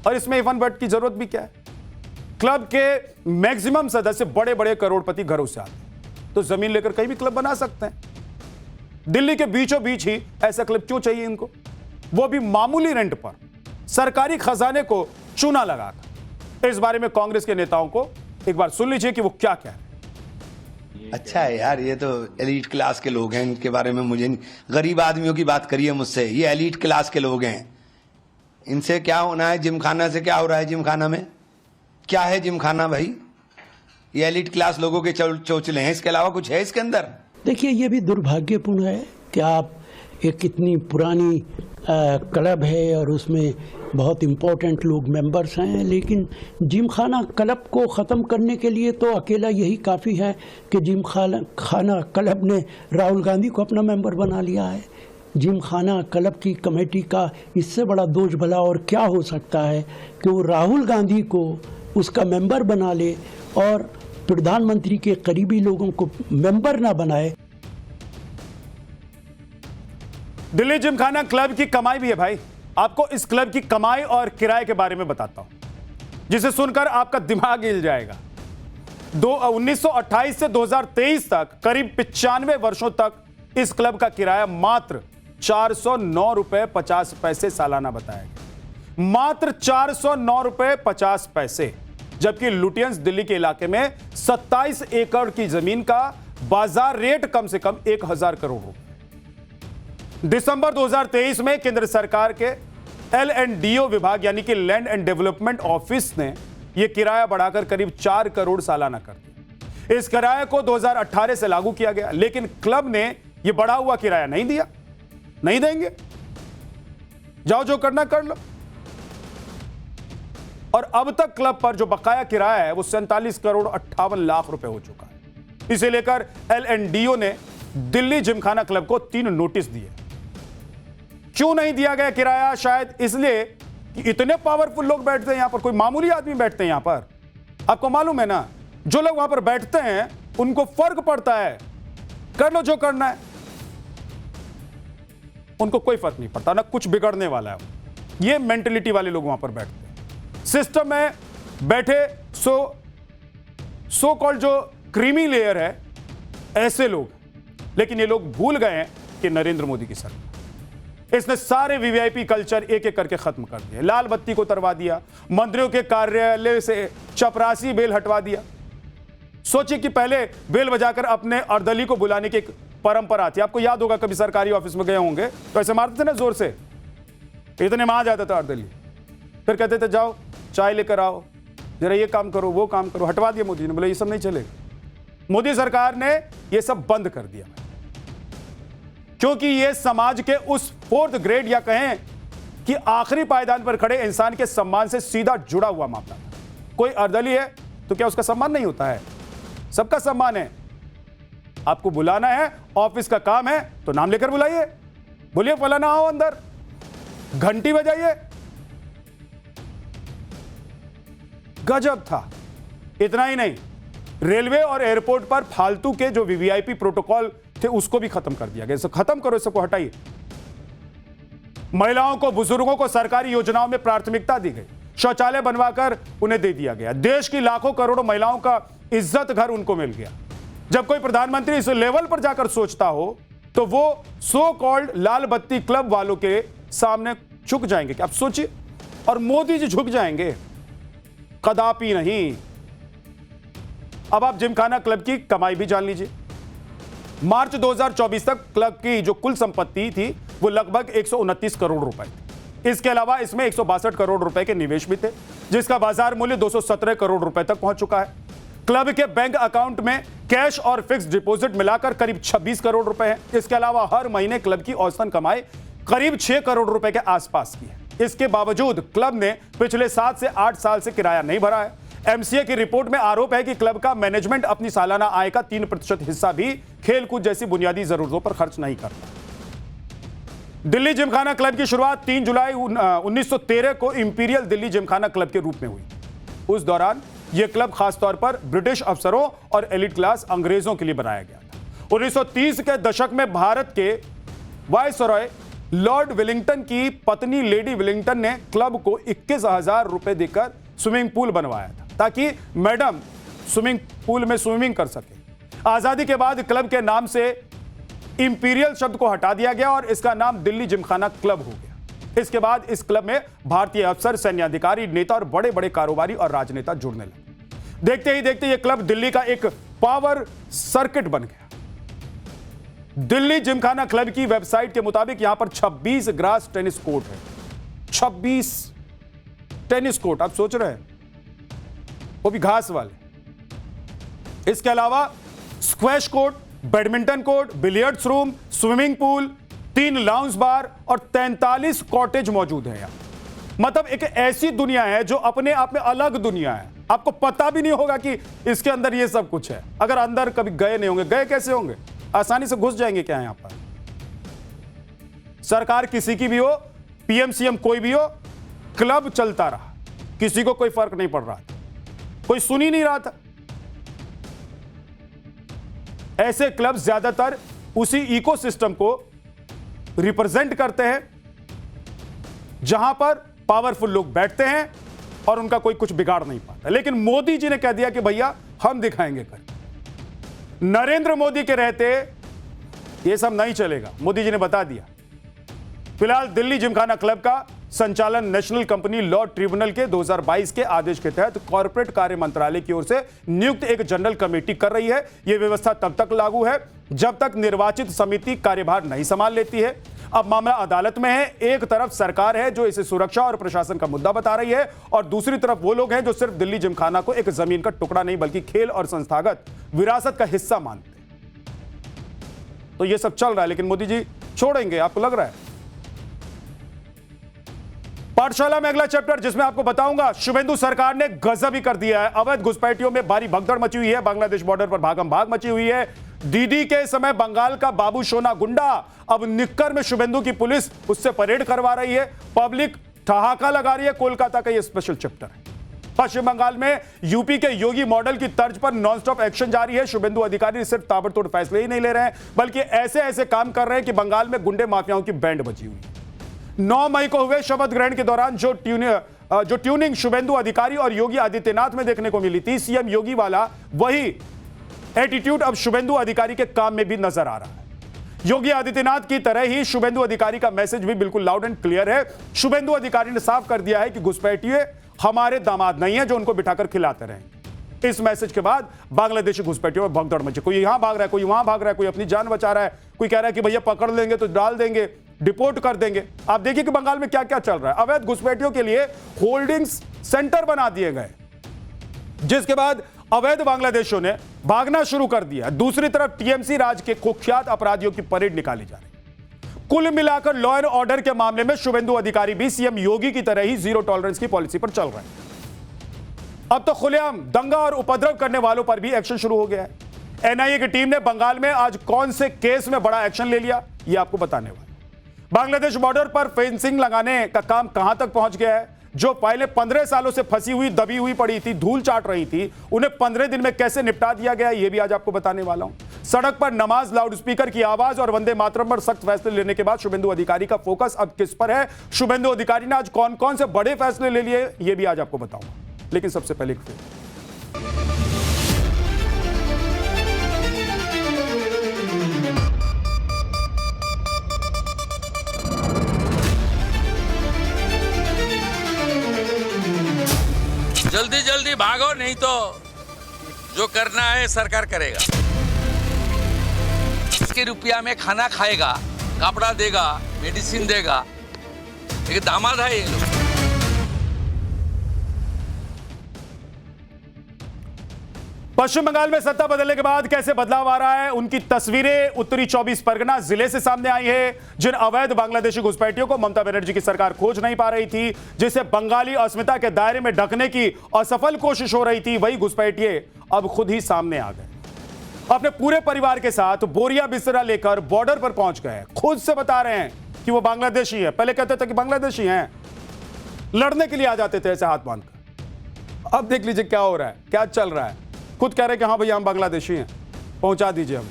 और इसमें इफ एंड बट की जरूरत भी क्या है? क्लब के मैक्सिमम सदस्य बड़े बड़े करोड़पति घरों से आते हैं, तो जमीन लेकर कहीं भी क्लब बना सकते हैं। दिल्ली के बीचों बीच ही ऐसा क्लब क्यों चाहिए इनको, वो भी मामूली रेंट पर, सरकारी खजाने को चूना लगाकर। इस बारे में कांग्रेस के नेताओं को एक बार सुन लीजिए कि वो क्या कह रहे हैं। अच्छा है यार, ये तो एलीट क्लास के लोग हैं, इनके बारे में मुझे गरीब आदमियों की बात करिए मुझसे। ये एलीट क्लास के लोग हैं, इनसे क्या होना है? जिमखाना से क्या हो रहा है? जिमखाना में क्या है? जिमखाना भाई ये एलीट क्लास लोगों के चोचले हैं, इसके अलावा कुछ है इसके अंदर? देखिए, ये भी दुर्भाग्यपूर्ण है कि आप एक कितनी पुरानी क्लब है और उसमें बहुत इम्पोर्टेंट लोग मेंबर्स हैं, लेकिन जिम खाना क्लब को ख़त्म करने के लिए तो अकेला यही काफ़ी है कि जिम खाना क्लब ने राहुल गांधी को अपना मेंबर बना लिया है। जिम खाना क्लब की कमेटी का इससे बड़ा दोष भला और क्या हो सकता है कि वो राहुल गांधी को उसका मेंबर बना ले और प्रधानमंत्री के करीबी लोगों को मेंबर ना बनाए। दिल्ली जिमखाना क्लब की कमाई भी है भाई। आपको इस क्लब की कमाई और किराए के बारे में बताता हूं, जिसे सुनकर आपका दिमाग हिल जाएगा। 1928 से 2023 तक करीब 95 वर्षों तक इस क्लब का किराया मात्र 409 रुपए 50 पैसे सालाना बताया गया। मात्र 409 रुपए 50 पैसे, जबकि लुटियंस दिल्ली के इलाके में 27 एकड़ की जमीन का बाजार रेट कम से कम 1000 करोड़ रुपए। दिसंबर 2023 में केंद्र सरकार के LNDO विभाग यानी कि लैंड एंड डेवलपमेंट ऑफिस ने यह किराया बढ़ाकर करीब 4 करोड़ सालाना कर दिया। इस किराए को 2018 से लागू किया गया, लेकिन क्लब ने यह बढ़ा हुआ किराया नहीं दिया। नहीं देंगे, जाओ जो करना कर लो। और अब तक क्लब पर जो बकाया किराया है वो 47 करोड़ 58 लाख रुपए हो चुका है। इसे लेकर LNDO ने दिल्ली जिमखाना क्लब को 3 नोटिस दिए। क्यों नहीं दिया गया किराया? शायद इसलिए कि इतने पावरफुल लोग बैठते हैं यहां पर, कोई मामूली आदमी बैठते हैं यहां पर। आपको मालूम है ना, जो लोग वहां पर बैठते हैं उनको फर्क पड़ता है, कर लो जो करना है, उनको कोई फर्क नहीं पड़ता, ना कुछ बिगड़ने वाला है। ये मेंटलिटी वाले लोग वहां पर बैठते हैं। सिस्टम में बैठे सो कॉल्ड जो क्रीमी लेयर है, ऐसे लोग। लेकिन ये लोग भूल गए हैं कि नरेंद्र मोदी की सरकार, इसने सारे वीवीआईपी कल्चर एक एक करके खत्म कर दिए। लाल बत्ती को उतरवा दिया, मंत्रियों के कार्यालय से चपरासी बेल हटवा दिया। सोचिए कि पहले बेल बजाकर अपने अर्दली को बुलाने की एक परंपरा थी। आपको याद होगा, कभी सरकारी ऑफिस में गए होंगे तो ऐसे मारते थे ना जोर से, इतने में आ जाता था अर्दली, फिर कहते थे जाओ चाय लेकर आओ, जरा ये काम करो वो काम करो। हटवा दिया मोदी ने, बोले ये सब नहीं चलेगा। मोदी सरकार ने ये सब बंद कर दिया, क्योंकि ये समाज के उस 4th ग्रेड या कहें कि आखिरी पायदान पर खड़े इंसान के सम्मान से सीधा जुड़ा हुआ मामला। कोई अर्दली है तो क्या उसका सम्मान नहीं होता है? सबका सम्मान है। आपको बुलाना है, ऑफिस का काम है तो नाम लेकर बुलाइए, बोलिए फलाना आओ अंदर, घंटी बजाइए। गजब था। इतना ही नहीं, रेलवे और एयरपोर्ट पर फालतू के जो वीवीआईपी प्रोटोकॉल थे उसको भी खत्म कर दिया गया। इसे खत्म करो, सबको हटाइए। महिलाओं को, बुजुर्गों को सरकारी योजनाओं में प्राथमिकता दी गई, शौचालय बनवाकर उन्हें दे दिया गया। देश की लाखों करोड़ों महिलाओं का इज्जत घर उनको मिल गया। जब कोई प्रधानमंत्री इस लेवल पर जाकर सोचता हो तो वो सो कॉल्ड लाल बत्ती क्लब वालों के सामने झुक जाएंगे। आप सोचिए, और मोदी जी झुक जाएंगे? कदापि नहीं। अब आप जिमखाना क्लब की कमाई भी जान लीजिए। मार्च 2024 तक क्लब की जो कुल संपत्ति थी वो लगभग 129 करोड़ रुपए थी। इसके अलावा इसमें 162 करोड़ रुपए के निवेश भी थे, जिसका बाजार मूल्य 217 करोड़ रुपए तक पहुंच चुका है। क्लब के बैंक अकाउंट में कैश और फिक्स डिपॉजिट मिलाकर करीब 26 करोड़ रुपए है। इसके अलावा हर महीने क्लब की औसतन कमाई करीब 6 करोड़ रुपए के आसपास की है। इसके बावजूद क्लब ने पिछले 7 से 8 साल से किराया नहीं भरा है। एमसीए की रिपोर्ट में आरोप है कि क्लब का मैनेजमेंट अपनी सालाना आय का 3% हिस्सा भी खेलकूद जैसी बुनियादी जरूरतों पर खर्च नहीं करता। दिल्ली जिमखाना क्लब की शुरुआत 3 जुलाई 1913 को इंपीरियल दिल्ली जिमखाना क्लब के रूप में हुई। उस दौरान यह क्लब खासतौर पर ब्रिटिश अफसरों और एलिट क्लास अंग्रेजों के लिए बनाया गया था। 1930 के दशक में भारत के वायसरॉय लॉर्ड विलिंगटन की पत्नी लेडी विलिंगटन ने क्लब को 21,000 रुपए देकर स्विमिंग पूल बनवाया था, ताकि मैडम स्विमिंग पूल में स्विमिंग कर सके। आजादी के बाद क्लब के नाम से इंपीरियल शब्द को हटा दिया गया और इसका नाम दिल्ली जिमखाना क्लब हो गया। इसके बाद इस क्लब में भारतीय अफसर, सैन्य अधिकारी, नेता और बड़े बड़े कारोबारी और राजनेता जुड़ने लगे। देखते ही देखते यह क्लब दिल्ली का एक पावर सर्किट बन गया। दिल्ली जिमखाना क्लब की वेबसाइट के मुताबिक यहां पर 26 ग्रास टेनिस कोर्ट है। 26 टेनिस कोर्ट, आप सोच रहे हैं, वो भी घास वाले। इसके अलावा squash court, badminton court, billiards room, swimming pool, 3 lounge bar और 43 कॉटेज मौजूद है यहां। मतलब एक ऐसी दुनिया है जो अपने आप में अलग दुनिया है, आपको पता भी नहीं होगा कि इसके अंदर ये सब कुछ है। अगर अंदर कभी गए नहीं होंगे, गए कैसे होंगे, आसानी से घुस जाएंगे क्या यहां पर। सरकार किसी की भी हो, पीएम सीएम कोई भी हो, क्लब चलता रहा, किसी को कोई फर्क नहीं पड़ रहा था, कोई सुन ही नहीं रहा था। ऐसे क्लब ज्यादातर उसी इकोसिस्टम को रिप्रेजेंट करते हैं जहां पर पावरफुल लोग बैठते हैं और उनका कोई कुछ बिगाड़ नहीं पाता। लेकिन मोदी जी ने कह दिया कि भैया हम दिखाएंगे कर। नरेंद्र मोदी के रहते ये सब नहीं चलेगा, मोदी जी ने बता दिया। फिलहाल दिल्ली जिमखाना क्लब का संचालन नेशनल कंपनी लॉ ट्रिब्यूनल के 2022 के आदेश के तहत कॉर्पोरेट कार्य मंत्रालय की ओर से नियुक्त एक जनरल कमेटी कर रही है। यह व्यवस्था तब तक लागू है जब तक निर्वाचित समिति कार्यभार नहीं संभाल लेती है। अब मामला अदालत में है। एक तरफ सरकार है जो इसे सुरक्षा और प्रशासन का मुद्दा बता रही है, और दूसरी तरफ वो लोग हैं जो सिर्फ दिल्ली जिमखाना को एक जमीन का टुकड़ा नहीं बल्कि खेल और संस्थागत विरासत का हिस्सा मानते हैं। तो ये सब चल रहा है, लेकिन मोदी जी छोड़ेंगे, आपको लग रहा है? पाठशाला में अगला चैप्टर जिसमें आपको बताऊंगा शुभेंदु सरकार ने गजब ही कर दिया है। अवैध घुसपैठियों में भारी भगदड़ मची हुई है, बांग्लादेश बॉर्डर पर भागम भाग मची हुई है। दीदी के समय बंगाल का बाबू सोना गुंडा अब निक्कर में शुभेंदु की पुलिस उससे परेड करवा रही है, पब्लिक ठहाका लगा रही है। कोलकाता का यह स्पेशल चैप्टर है। पश्चिम बंगाल में यूपी के योगी मॉडल की तर्ज पर नॉनस्टॉप एक्शन जारी है। शुभेंदु अधिकारी सिर्फ ताबड़तोड़ फैसले ही नहीं ले रहे हैं बल्कि ऐसे ऐसे काम कर रहे हैं कि बंगाल में गुंडे माफियाओं की बैंड बजी हुई है। 9 मई को हुए शपथ ग्रहण के दौरान जो ट्यूनिंग शुभेंदु अधिकारी और योगी आदित्यनाथ में देखने को मिली थी, सीएम योगी वाला वही एटीट्यूड अब शुभेंदु अधिकारी के काम में भी नजर आ रहा है। योगी आदित्यनाथ की तरह ही शुभेंदु अधिकारी का मैसेज भी बिल्कुल लाउड एंड क्लियर है। शुभेंदु अधिकारी ने साफ कर दिया है कि घुसपैठिए हमारे दामाद नहीं है जो उनको बिठाकर खिलाते रहेंगे। इस मैसेज के बाद बांग्लादेशी घुसपैठियों में भगदड़ मची, कोई यहां भाग रहा है, कोई वहां भाग रहा है, कोई अपनी जान बचा रहा है, कोई कह रहा है कि भैया पकड़ लेंगे तो डाल देंगे, डिपोर्ट कर देंगे। आप देखिए कि बंगाल में क्या क्या चल रहा है। अवैध घुसपैठियों के लिए होल्डिंग्स सेंटर बना दिए गए, जिसके बाद अवैध बांग्लादेशियों ने भागना शुरू कर दिया। दूसरी तरफ टीएमसी राज के कुख्यात अपराधियों की परेड निकाली जा रही है। कुल मिलाकर लॉ एंड ऑर्डर के मामले में शुभेंदु अधिकारी भी सीएम योगी की तरह ही जीरो टॉलरेंस की पॉलिसी पर चल रहे हैं। अब तो खुलेआम दंगा और उपद्रव करने वालों पर भी एक्शन शुरू हो गया है। एनआईए की टीम ने बंगाल में आज कौन से केस में बड़ा एक्शन ले लिया, यह आपको बताने वाला। बांग्लादेश बॉर्डर पर फेंसिंग लगाने का काम कहां तक पहुंच गया है। जो पहले 15 सालों से फंसी हुई, दबी हुई पड़ी थी, धूल चाट रही थी, उन्हें 15 दिन में कैसे निपटा दिया गया, यह भी आज आपको बताने वाला हूं। सड़क पर नमाज, लाउडस्पीकर की आवाज और वंदे मातरम पर सख्त फैसले लेने के बाद शुभेंदु अधिकारी का फोकस अब किस पर है, शुभेंदु अधिकारी ने आज कौन कौन से बड़े फैसले ले लिए, यह भी आज आपको बताऊंगा। लेकिन सबसे पहले जल्दी जल्दी भागो, नहीं तो जो करना है सरकार करेगा। इसके रुपया में खाना खाएगा, कपड़ा देगा, मेडिसिन देगा। एक दामाद है ये लोग। पश्चिम बंगाल में सत्ता बदलने के बाद कैसे बदलाव आ रहा है, उनकी तस्वीरें उत्तरी 24 परगना जिले से सामने आई है। जिन अवैध बांग्लादेशी घुसपैठियों को ममता बनर्जी की सरकार खोज नहीं पा रही थी, जिसे बंगाली अस्मिता के दायरे में ढकने की असफल कोशिश हो रही थी, वही घुसपैठिए अब खुद ही सामने आ गए। अपने पूरे परिवार के साथ बोरिया बिस्तरा लेकर बॉर्डर पर पहुंच गए। खुद से बता रहे हैं कि वो बांग्लादेशी है। पहले कहते थे कि बांग्लादेशी हैं, लड़ने के लिए आ जाते थे ऐसे हाथ बांधकर। अब देख लीजिए क्या हो रहा है, क्या चल रहा है। खुद कह रहे हैं कि हाँ भैया हम बांग्लादेशी हैं, पहुंचा दीजिए। हम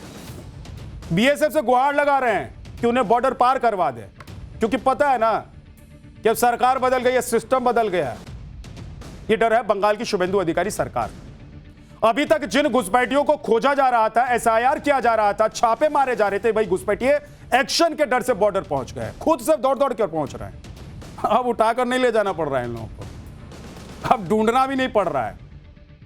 बीएसएफ से गुहार लगा रहे हैं कि उन्हें बॉर्डर पार करवा दे, क्योंकि पता है ना कि अब सरकार बदल गई है, सिस्टम बदल गया है। ये डर है बंगाल की शुभेंदु अधिकारी सरकार। अभी तक जिन घुसपैठियों को खोजा जा रहा था, एसआईआर किया जा रहा था, छापे मारे जा रहे थे, वही घुसपैठिए एक्शन के डर से बॉर्डर पहुंच गए। खुद से दौड़ दौड़ कर पहुंच रहे हैं। अब उठाकर नहीं ले जाना पड़ रहा है इन लोगों को, अब ढूंढना भी नहीं पड़ रहा है।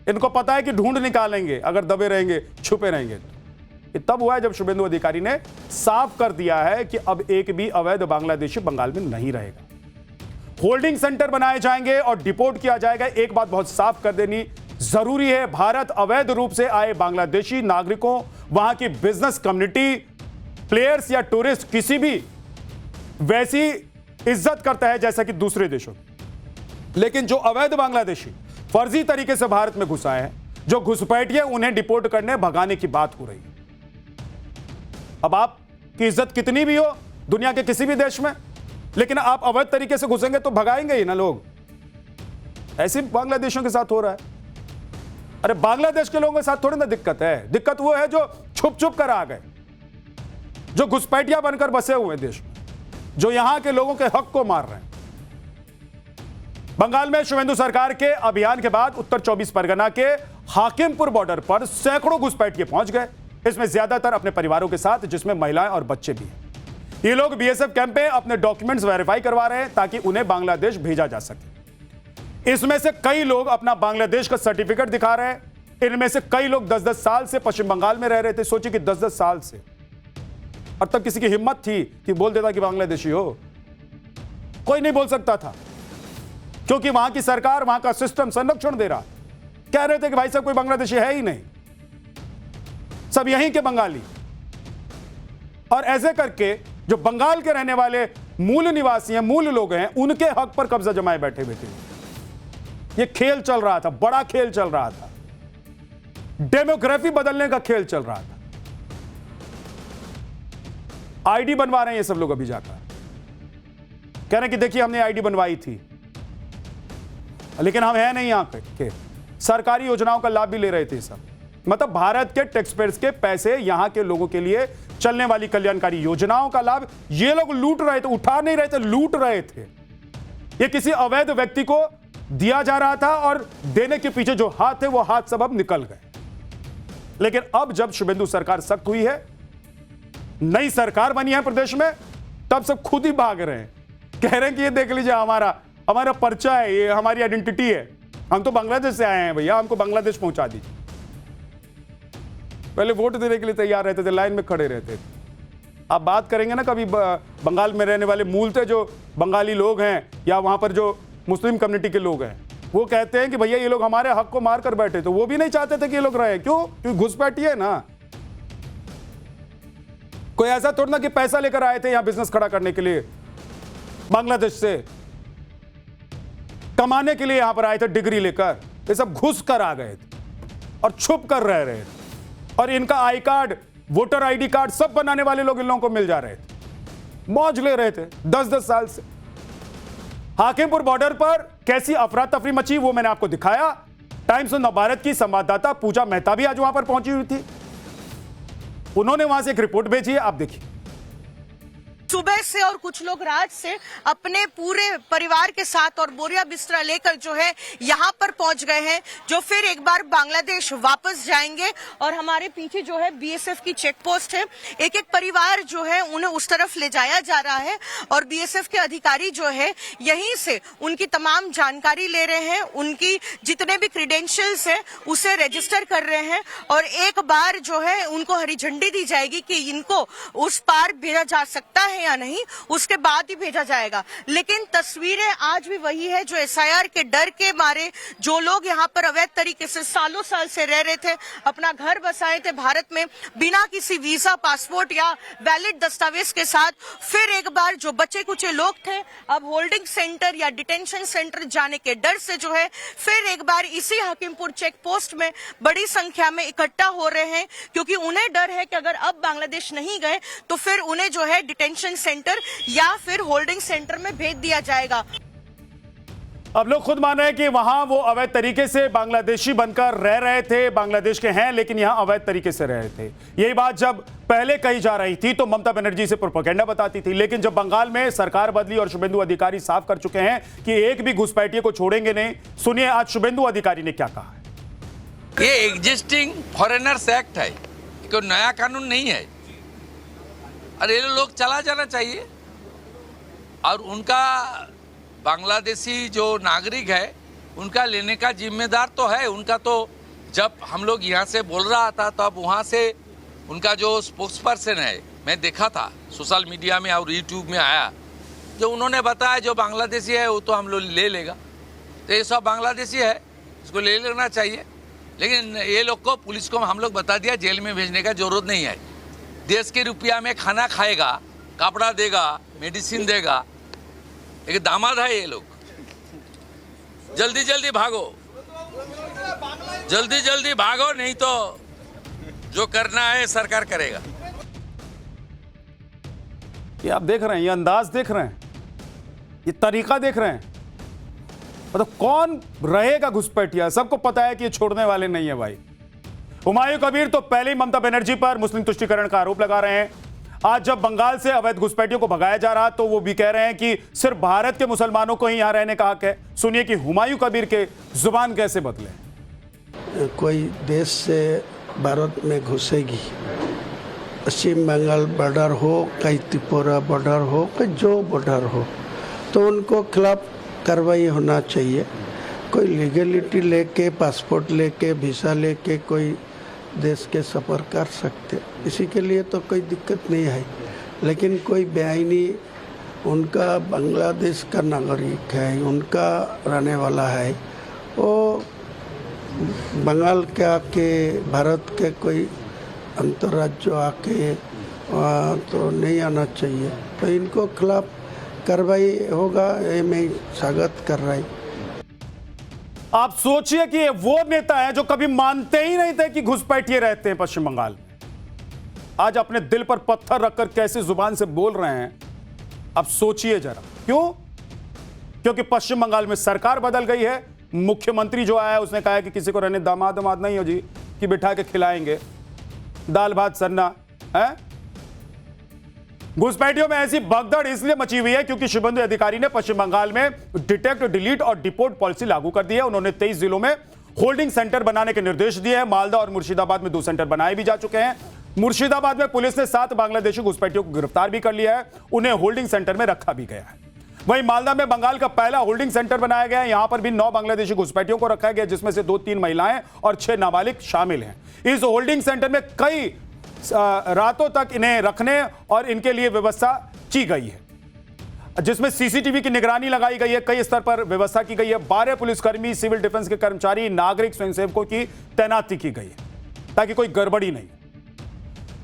इनको पता है कि ढूंढ निकालेंगे अगर दबे रहेंगे, छुपे रहेंगे। ये तब हुआ है जब शुभेंदु अधिकारी ने साफ कर दिया है कि अब एक भी अवैध बांग्लादेशी बंगाल में नहीं रहेगा। होल्डिंग सेंटर बनाए जाएंगे और डिपोर्ट किया जाएगा। एक बात बहुत साफ कर देनी जरूरी है, भारत अवैध रूप से आए बांग्लादेशी नागरिकों, वहां की बिजनेस कम्युनिटी, प्लेयर्स या टूरिस्ट किसी भी वैसी इज्जत करता है जैसा कि दूसरे देशों में। लेकिन जो अवैध बांग्लादेशी फर्जी तरीके से भारत में घुस आए हैं, जो घुसपैठिए, उन्हें डिपोर्ट करने भगाने की बात हो रही है। अब आपकी इज्जत कितनी भी हो दुनिया के किसी भी देश में, लेकिन आप अवैध तरीके से घुसेंगे तो भगाएंगे ही ना लोग। ऐसे बांग्लादेशियों के साथ हो रहा है। अरे बांग्लादेश के लोगों के साथ थोड़ी ना दिक्कत है, दिक्कत वो है जो छुप छुप कर आ गए, जो घुसपैठिया बनकर बसे हुए हैं देश में, जो यहां के लोगों के हक को मार रहे हैं। बंगाल में शुभेंदु सरकार के अभियान के बाद उत्तर 24 परगना के हाकिमपुर बॉर्डर पर सैकड़ों घुसपैठिए पहुंच गए। इसमें ज्यादातर अपने परिवारों के साथ, जिसमें महिलाएं और बच्चे भी हैं। ये लोग बीएसएफ कैंप में अपने डॉक्यूमेंट्स वेरीफाई करवा रहे हैं ताकि उन्हें बांग्लादेश भेजा जा सके। इसमें से कई लोग अपना बांग्लादेश का सर्टिफिकेट दिखा रहे हैं। इनमें से कई लोग 10-10 साल से पश्चिम बंगाल में रह रहे थे। सोचिए कि 10-10 साल से, और तब किसी की हिम्मत थी कि बोल देता कि बांग्लादेशी हो? कोई नहीं बोल सकता था, क्योंकि वहां की सरकार, वहां का सिस्टम संरक्षण दे रहा। कह रहे थे कि भाई साहब कोई बांग्लादेशी है ही नहीं, सब यहीं के बंगाली। और ऐसे करके जो बंगाल के रहने वाले मूल निवासी हैं, मूल लोग हैं, उनके हक पर कब्जा जमाए बैठे थे। ये खेल चल रहा था, बड़ा खेल चल रहा था, डेमोग्राफी बदलने का खेल चल रहा था। आईडी बनवा रहे हैं ये सब लोग अभी जाकर, कह रहे हैं कि देखिए हमने आईडी बनवाई थी, लेकिन हम हैं नहीं यहां के। सरकारी योजनाओं का लाभ भी ले रहे थे सब। मतलब भारत के टैक्सपेयर्स के पैसे यहां के लोगों के लिए चलने वाली कल्याणकारी योजनाओं का लाभ ये लोग लूट रहे थे, उठा नहीं रहे थे, लूट रहे थे। ये किसी अवैध व्यक्ति को दिया जा रहा था और देने के पीछे जो हाथ थे वो हाथ सब अब निकल गए। लेकिन अब जब शुभेंदु सरकार सख्त हुई है, नई सरकार बनी है प्रदेश में, तब सब खुद ही भाग रहे हैं, कह रहे हैं कि ये देख लीजिए हमारा पर्चा है, ये हमारी आइडेंटिटी है, हम तो बांग्लादेश से आए हैं भैया, हमको बांग्लादेश पहुंचा दीजिए। पहले वोट देने के लिए तैयार रहते थे, लाइन में खड़े रहते थे। आप बात करेंगे ना कभी बंगाल में रहने वाले मूलतः जो बंगाली लोग हैं या वहां पर जो मुस्लिम कम्युनिटी के लोग हैं, वो कहते हैं कि भैया ये लोग हमारे हक को मार कर बैठे, तो वो भी नहीं चाहते थे कि ये लोग रहे। क्यों? क्योंकि घुसपैठिए ना। कोई ऐसा थोड़ा ना कि पैसा लेकर आए थे यहां बिजनेस खड़ा करने के लिए, बांग्लादेश से कमाने के लिए यहां पर आए थे डिग्री लेकर। ये सब घुस कर आ गए थे और छुप कर रह रहे थे, और इनका I card, voter ID card सब बनाने वाले लोग इन लोगों को मिल जा रहे थे, मौज ले रहे थे 10-10 साल से। हाकिमपुर बॉर्डर पर कैसी अफरा तफरी मची वो मैंने आपको दिखाया। टाइम्स ऑफ नवभारत की संवाददाता पूजा मेहता भी आज वहां पर पहुंची हुई थी, उन्होंने वहां से एक रिपोर्ट भेजी है, आप देखिए। सुबह से और कुछ लोग रात से अपने पूरे परिवार के साथ और बोरिया बिस्तरा लेकर जो है यहाँ पर पहुंच गए हैं, जो फिर एक बार बांग्लादेश वापस जाएंगे। और हमारे पीछे जो है बीएसएफ की चेक पोस्ट है, एक एक परिवार जो है उन्हें उस तरफ ले जाया जा रहा है, और बीएसएफ के अधिकारी जो है यहीं से उनकी तमाम जानकारी ले रहे हैं, उनकी जितने भी क्रीडेंशियल्स है उसे रजिस्टर कर रहे हैं, और एक बार जो है उनको हरी झंडी दी जाएगी कि इनको उस पार भेजा जा सकता है या नहीं, उसके बाद ही भेजा जाएगा। लेकिन तस्वीरें आज भी वही है, जो एसआईआर के डर के मारे जो लोग यहाँ पर अवैध तरीके से सालों साल से रह रहे थे, अपना घर बसाए थे भारत में बिना किसी वीजा, पासपोर्ट या वैलिड दस्तावेज के साथ, फिर एक बार जो बचे कुचे लोग थे अब होल्डिंग सेंटर या डिटेंशन सेंटर जाने के डर से जो है फिर एक बार इसी हाकिमपुर चेक पोस्ट में बड़ी संख्या में इकट्ठा हो रहे हैं, क्योंकि उन्हें डर है कि अगर अब बांग्लादेश नहीं गए तो फिर उन्हें जो है डिटेंशन सेंटर या फिर होल्डिंग सेंटर में भेज दिया जाएगा। अब लोग खुद मान रहे हैं कि वहां वो अवैध तरीके से बांग्लादेशी बनकर रह रहे थे, बांग्लादेश के हैं लेकिन यहां अवैध तरीके से रह रहे थे। यही बात जब पहले कही जा रही थी तो ममता बनर्जी से प्रोपेगेंडा बताती थी, लेकिन जब बंगाल में सरकार बदली और शुभेंदु अधिकारी साफ कर चुके हैं कि एक भी घुसपैठिए को छोड़ेंगे नहीं। सुनिए आज शुभेंदु अधिकारी ने क्या कहा है। ये एग्जिस्टिंग फॉरेनर्स एक्ट है, कोई नया कानून नहीं है, और ये लोग चला जाना चाहिए। और उनका बांग्लादेशी जो नागरिक है उनका लेने का जिम्मेदार तो है उनका। तो जब हम लोग यहाँ से बोल रहा था तो अब वहाँ से उनका जो स्पोक्स पर्सन है, मैं देखा था सोशल मीडिया में और यूट्यूब में आया, जो उन्होंने बताया जो बांग्लादेशी है वो तो हम लोग ले लेगा। तो ये सब बांग्लादेशी है, इसको ले लेना चाहिए। लेकिन ये लोग को, पुलिस को हम लोग बता दिया जेल में भेजने का जरूरत नहीं है। देश के रुपया में खाना खाएगा, कपड़ा देगा, मेडिसिन देगा। एक दामाद है ये लोग। जल्दी जल्दी भागो, जल्दी जल्दी भागो, नहीं तो जो करना है सरकार करेगा। ये आप देख रहे हैं, ये अंदाज देख रहे हैं, ये तरीका देख रहे हैं। मतलब कौन रहेगा घुसपैठिया? सबको पता है कि ये छोड़ने वाले नहीं है भाई। हुमायूं कबीर तो पहले ही ममता बनर्जी पर मुस्लिम तुष्टीकरण का आरोप लगा रहे हैं। आज जब बंगाल से अवैध घुसपैठियों को भगाया जा रहा तो वो भी कह रहे हैं कि सिर्फ भारत के मुसलमानों को ही यहां रहने का हक है। सुनिए कि हुमायूं कबीर के जुबान कैसे बदले। कोई देश से भारत में घुसेगी, पश्चिम बंगाल बॉर्डर हो, कहीं त्रिपुरा बॉर्डर हो, कहीं जो बॉर्डर हो, तो उनको खिलाफ कार्रवाई होना चाहिए। कोई लीगलिटी लेके, पासपोर्ट लेके, वीज़ा लेके कोई देश के सफ़र कर सकते, इसी के लिए तो कोई दिक्कत नहीं है। लेकिन कोई बेआईनी, उनका बांग्लादेश का नागरिक है, उनका रहने वाला है, वो बंगाल के आके भारत के कोई अंतर्राज्य आके तो नहीं आना चाहिए। तो इनको खिलाफ कार्रवाई होगा, ये मैं स्वागत कर रहा हूँ। आप सोचिए कि ये वो नेता है जो कभी मानते ही नहीं थे कि घुसपैठिए रहते हैं पश्चिम बंगाल में। आज अपने दिल पर पत्थर रखकर कैसे जुबान से बोल रहे हैं, आप सोचिए जरा। क्यों? क्योंकि पश्चिम बंगाल में सरकार बदल गई है। मुख्यमंत्री जो आया उसने कहा कि किसी को रहने दामाद नहीं हो जी कि बिठा के खिलाएंगे दाल भात सन्ना है। घुसपैठियों में ऐसी भगदड़ इसलिए मची हुई है क्योंकि शुभेंदु अधिकारी ने पश्चिम बंगाल में डिटेक्ट, डिलीट और डिपोर्ट पॉलिसी लागू कर दी है। उन्होंने 23 जिलों में होल्डिंग सेंटर बनाने के निर्देश दिए हैं। मालदा और मुर्शिदाबाद में 2 सेंटर बनाए भी जा चुके हैं। मुर्शिदाबाद में पुलिस ने 7 बांग्लादेशी घुसपैठियों को गिरफ्तार भी कर लिया है, उन्हें होल्डिंग सेंटर में रखा भी गया है। वहीं मालदा में बंगाल का पहला होल्डिंग सेंटर बनाया गया है। यहां पर भी 9 बांग्लादेशी घुसपैठियों को रखा गया, जिसमें से 2-3 महिलाएं और 6 नाबालिग शामिल हैं। इस होल्डिंग सेंटर में कई रातों तक इन्हें रखने और इनके लिए व्यवस्था की गई है, जिसमें सीसीटीवी की निगरानी लगाई गई है। कई स्तर पर व्यवस्था की गई है। 12 पुलिसकर्मी, सिविल डिफेंस के कर्मचारी, नागरिक स्वयंसेवकों की तैनाती की गई है ताकि कोई गड़बड़ी नहीं।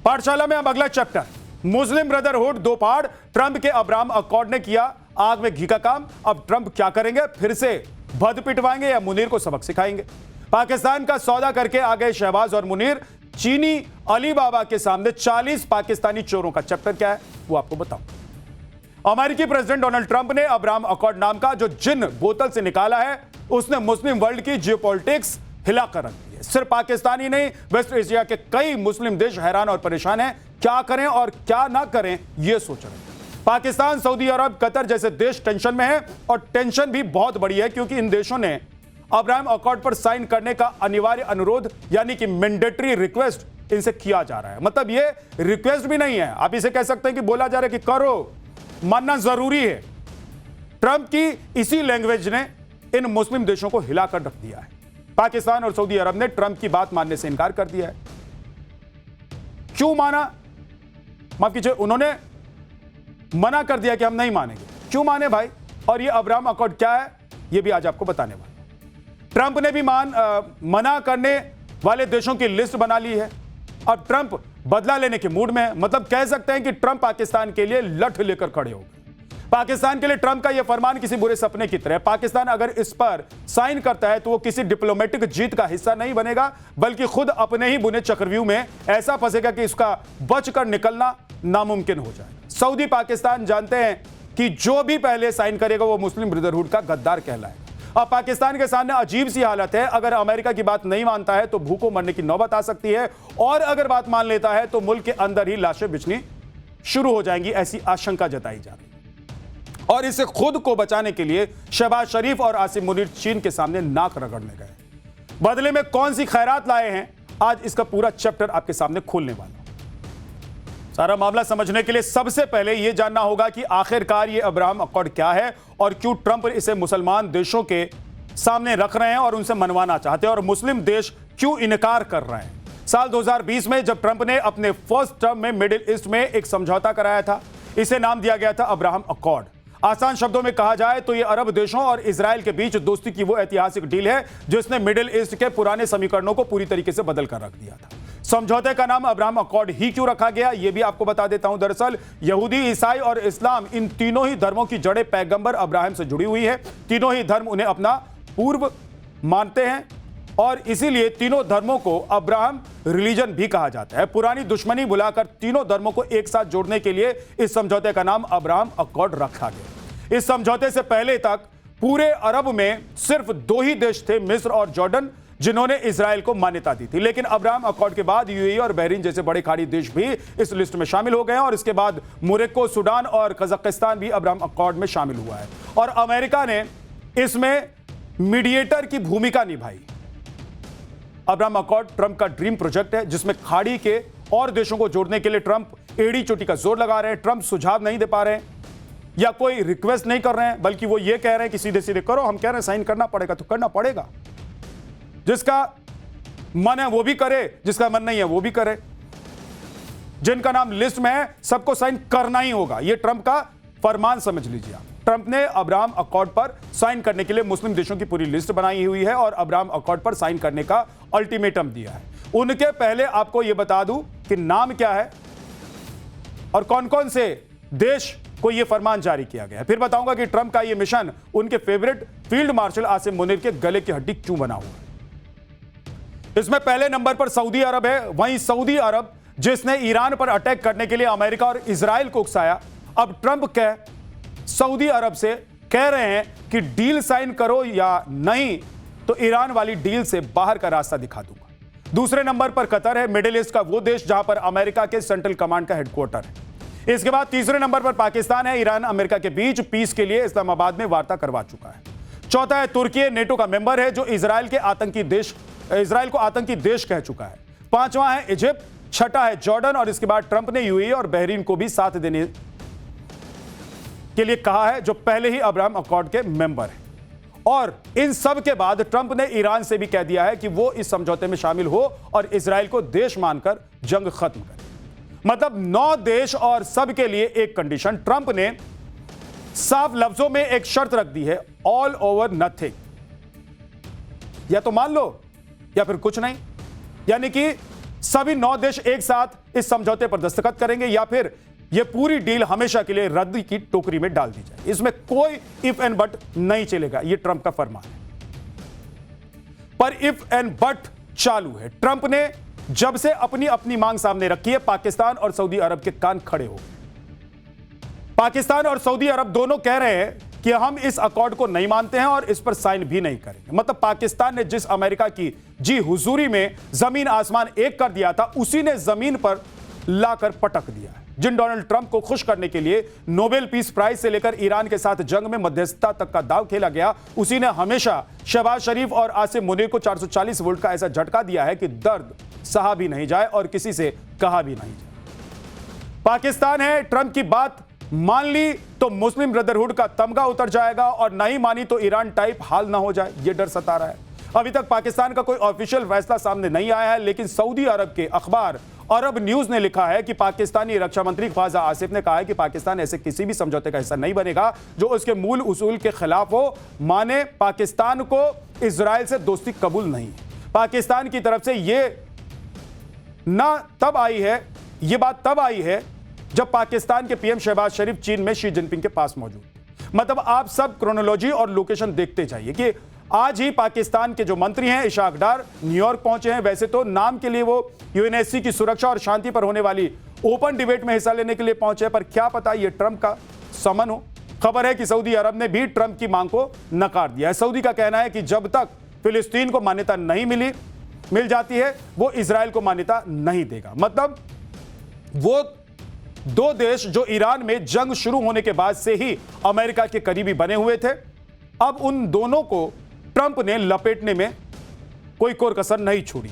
पाठशाला में अब अगला चैप्टर, मुस्लिम ब्रदरहुड दो पहाड़। ट्रंप के अब्राहम अकॉर्ड ने किया आग में घी का काम। अब ट्रंप क्या करेंगे? फिर से भद पिटवाएंगे या मुनीर को सबक सिखाएंगे? पाकिस्तान का सौदा करके आ गए शहबाज और मुनीर। चीनी अली बाबा के सामने 40 पाकिस्तानी चोरों का चैप्टर क्या है वो आपको बताऊं। अमेरिकी प्रेसिडेंट डोनाल्ड ट्रंप ने अब्राहम अकॉर्ड नाम का जो जिन बोतल से निकाला है, उसने मुस्लिम वर्ल्ड की जियोपॉलिटिक्स हिलाकर रख दी है। सिर्फ पाकिस्तान ही नहीं, वेस्ट एशिया के कई मुस्लिम देश हैरान और परेशान हैं। क्या करें और क्या ना करें ये सोच रहे हैं। पाकिस्तान, सऊदी अरब, कतर जैसे देश टेंशन में है और टेंशन भी बहुत बड़ी है क्योंकि इन देशों ने अब्राहम अकॉर्ड पर साइन करने का अनिवार्य अनुरोध यानी कि मैंडेटरी रिक्वेस्ट इनसे किया जा रहा है। मतलब ये रिक्वेस्ट भी नहीं है, आप इसे कह सकते हैं कि बोला जा रहा है कि करो, मानना जरूरी है। ट्रंप की इसी लैंग्वेज ने इन मुस्लिम देशों को हिलाकर रख दिया है। पाकिस्तान और सऊदी अरब ने ट्रंप की बात मानने से इनकार कर दिया है। क्यों माना? माफ कीजिए, उन्होंने मना कर दिया कि हम नहीं मानेंगे। क्यों माने भाई? और ये अब्राहम अकॉर्ड क्या है ये भी आज आपको बताने वाला। ट्रंप ने भी मना करने वाले देशों की लिस्ट बना ली है। अब ट्रंप बदला लेने के मूड में है। मतलब कह सकते हैं कि ट्रंप पाकिस्तान के लिए लठ लेकर खड़े हो गए। पाकिस्तान के लिए ट्रंप का यह फरमान किसी बुरे सपने की तरह। पाकिस्तान अगर इस पर साइन करता है तो वो किसी डिप्लोमेटिक जीत का हिस्सा नहीं बनेगा, बल्कि खुद अपने ही बुने चक्रव्यूह में ऐसा फंसेगा कि इसका बचकर निकलना नामुमकिन हो जाए। सऊदी पाकिस्तान जानते हैं कि जो भी पहले साइन करेगा वो मुस्लिम ब्रदरहुड का गद्दार कहलाएगा। अब पाकिस्तान के सामने अजीब सी हालत है। अगर अमेरिका की बात नहीं मानता है तो भूखों मरने की नौबत आ सकती है, और अगर बात मान लेता है तो मुल्क के अंदर ही लाशें बिछनी शुरू हो जाएंगी, ऐसी आशंका जताई जा रही है। और इसे खुद को बचाने के लिए शहबाज शरीफ और आसिम मुनीर चीन के सामने नाक रगड़ने गए। बदले में कौन सी खैरात लाए हैं, आज इसका पूरा चैप्टर आपके सामने खोलने वाला। सारा मामला समझने के लिए सबसे पहले यह जानना होगा कि आखिरकार ये अब्राहम अकॉर्ड क्या है और क्यों ट्रंप इसे मुसलमान देशों के सामने रख रहे हैं और उनसे मनवाना चाहते हैं, और मुस्लिम देश क्यों इनकार कर रहे हैं। साल 2020 में जब ट्रंप ने अपने फर्स्ट टर्म में मिडिल ईस्ट में एक समझौता कराया था, इसे नाम दिया गया था अब्राहम अकॉर्ड। आसान शब्दों में कहा जाए तो यह अरब देशों और इजराइल के बीच दोस्ती की वो ऐतिहासिक डील है जिसने मिडिल ईस्ट के पुराने समीकरणों को पूरी तरीके से बदल कर रख दिया था। समझौते का नाम अब्राहम अकॉर्ड ही क्यों रखा गया, यह भी आपको बता देता हूं। दरअसल यहूदी, ईसाई और इस्लाम, इन तीनों ही धर्मों की जड़ें पैगंबर अब्राहम से जुड़ी हुई है। तीनों ही धर्म उन्हें अपना पूर्व मानते हैं और इसीलिए तीनों धर्मों को अब्राहम रिलीजन भी कहा जाता है। पुरानी दुश्मनी भुलाकर तीनों धर्मों को एक साथ जोड़ने के लिए इस समझौते का नाम अब्राहम अकॉर्ड रखा गया। इस समझौते से पहले तक पूरे अरब में सिर्फ 2 ही देश थे, मिस्र और जॉर्डन, जिन्होंने इजराइल को मान्यता दी थी। लेकिन अब्राहम अकॉर्ड के बाद यूएई और बहरीन जैसे बड़े खाड़ी देश भी इस लिस्ट में शामिल हो गए हैं और इसके बाद मोरक्को, सूडान और कजाकिस्तान भी अब्राहम अकॉर्ड में शामिल हुआ है और अमेरिका ने इसमें मीडिएटर की भूमिका निभाई। अब्राहम अकॉर्ड ट्रंप का ड्रीम प्रोजेक्ट है जिसमें खाड़ी के और देशों को जोड़ने के लिए ट्रंप एड़ी चोटी का जोर लगा रहे हैं। ट्रंप सुझाव नहीं दे पा रहे हैं या कोई रिक्वेस्ट नहीं कर रहे हैं, बल्कि वो ये कह रहे हैं कि सीधे सीधे करो। हम कह रहे हैं साइन करना पड़ेगा तो करना पड़ेगा, जिसका मन है वो भी करे, जिसका मन नहीं है वो भी करे। जिनका नाम लिस्ट में है सबको साइन करना ही होगा, यह ट्रंप का फरमान समझ लीजिए आप। ट्रंप ने अब्राहम अकॉर्ड पर साइन करने के लिए मुस्लिम देशों की पूरी लिस्ट बनाई हुई है और अब्राहम अकॉर्ड पर साइन करने का अल्टीमेटम दिया है। उनके पहले आपको यह बता दूं कि नाम क्या है और कौन कौन से देश को यह फरमान जारी किया गया है। फिर बताऊंगा कि ट्रंप का यह मिशन उनके favourite field marshal Asim Munir के गले की हड्डी क्यों बना हुआ है। इसमें पहले नंबर पर सऊदी अरब है। वहीं सऊदी अरब जिसने ईरान पर अटैक करने के लिए अमेरिका और इजराइल को उकसाया, अब ट्रंप सऊदी अरब से कह रहे हैं कि डील साइन करो या नहीं तो ईरान वाली डील से बाहर का रास्ता दिखा दूंगा। दूसरे नंबर पर कतर है, मिडिल ईस्ट का वो देश जहां पर अमेरिका के सेंट्रल कमांड का हेडक्वार्टर है। इसके बाद तीसरे नंबर पर पाकिस्तान है। ईरान अमेरिका के बीच पीस के लिए इस्लामाबाद में वार्ता करवा चुका है। चौथा है तुर्की, नेटो का मेंबर है जो इजराइल को आतंकी देश कह चुका है। पांचवां है इजिप्ट, छठा है जॉर्डन और इसके बाद ट्रंप ने यूएई और बहरीन को भी साथ देने के लिए कहा है जो पहले ही अब्राहम अकॉर्ड के मेंबर है। और इन सब के बाद ट्रंप ने ईरान से भी कह दिया है कि वो इस समझौते में शामिल हो और इजराइल को देश मानकर जंग खत्म करे। मतलब 9 देश और सब के लिए एक कंडीशन। ट्रंप ने साफ लफ्जों में एक शर्त रख दी है, ऑल ओवर नथिंग। या तो मान लो या फिर कुछ नहीं, यानी कि सभी 9 देश एक साथ इस समझौते पर दस्तखत करेंगे या फिर यह पूरी डील हमेशा के लिए रद्द की टोकरी में डाल दी जाए। इसमें कोई इफ एंड बट नहीं चलेगा, यह ट्रंप का फरमान है। पर इफ एंड बट चालू है। ट्रंप ने जब से अपनी अपनी मांग सामने रखी है, पाकिस्तान और सऊदी अरब के कान खड़े हो गए। पाकिस्तान और सऊदी अरब दोनों कह रहे हैं कि हम इस अकॉर्ड को नहीं मानते हैं और इस पर साइन भी नहीं करेंगे। मतलब पाकिस्तान ने जिस अमेरिका की जी हुजूरी में जमीन आसमान एक कर दिया था, उसी ने जमीन पर लाकर पटक दिया है। जिन डोनाल्ड ट्रंप को खुश करने के लिए नोबेल पीस प्राइज से लेकर ईरान के साथ जंग में मध्यस्थता तक का दांव खेला गया, उसी ने हमेशा शहबाज शरीफ और आसिम मुनीर को 440 वोल्ट का ऐसा झटका दिया है कि दर्द सहा भी नहीं जाए और किसी से कहा भी नहीं जाए। पाकिस्तान है, ट्रंप की बात मान ली तो मुस्लिम ब्रदरहुड का तमगा उतर जाएगा और नहीं मानी तो ईरान टाइप हाल ना हो जाए, यह डर सता रहा है। अभी तक पाकिस्तान का कोई ऑफिशियल फैसला सामने नहीं आया है, लेकिन सऊदी अरब के अखबार अरब न्यूज ने लिखा है कि पाकिस्तानी रक्षा मंत्री ख्वाजा आसिफ ने कहा है कि पाकिस्तान ऐसे किसी भी समझौते का हिस्सा नहीं बनेगा जो उसके मूल उसूल के खिलाफ हो। माने पाकिस्तान को इजराइल से दोस्ती कबूल नहीं है। पाकिस्तान की तरफ से यह बात तब आई है जब पाकिस्तान के पीएम शहबाज शरीफ चीन में शी जिनपिंग के पास मौजूद। मतलब आप सब क्रोनोलॉजी और लोकेशन देखते जाइए कि आज ही पाकिस्तान के जो मंत्री हैं इशाक डार न्यूयॉर्क पहुंचे हैं। वैसे तो नाम के लिए वो यूएनएससी की सुरक्षा और शांति पर होने वाली ओपन डिबेट में हिस्सा लेने के लिए पहुंचे, पर क्या पता ये ट्रंप का समन हो। खबर है कि सऊदी अरब ने भी ट्रंप की मांग को नकार दिया है। सऊदी का कहना है कि जब तक फिलिस्तीन को मान्यता नहीं मिल जाती है वो इजराइल को मान्यता नहीं देगा। मतलब वो 2 देश जो ईरान में जंग शुरू होने के बाद से ही अमेरिका के करीबी बने हुए थे, अब उन दोनों को ट्रंप ने लपेटने में कोई कोर कसर नहीं छोड़ी।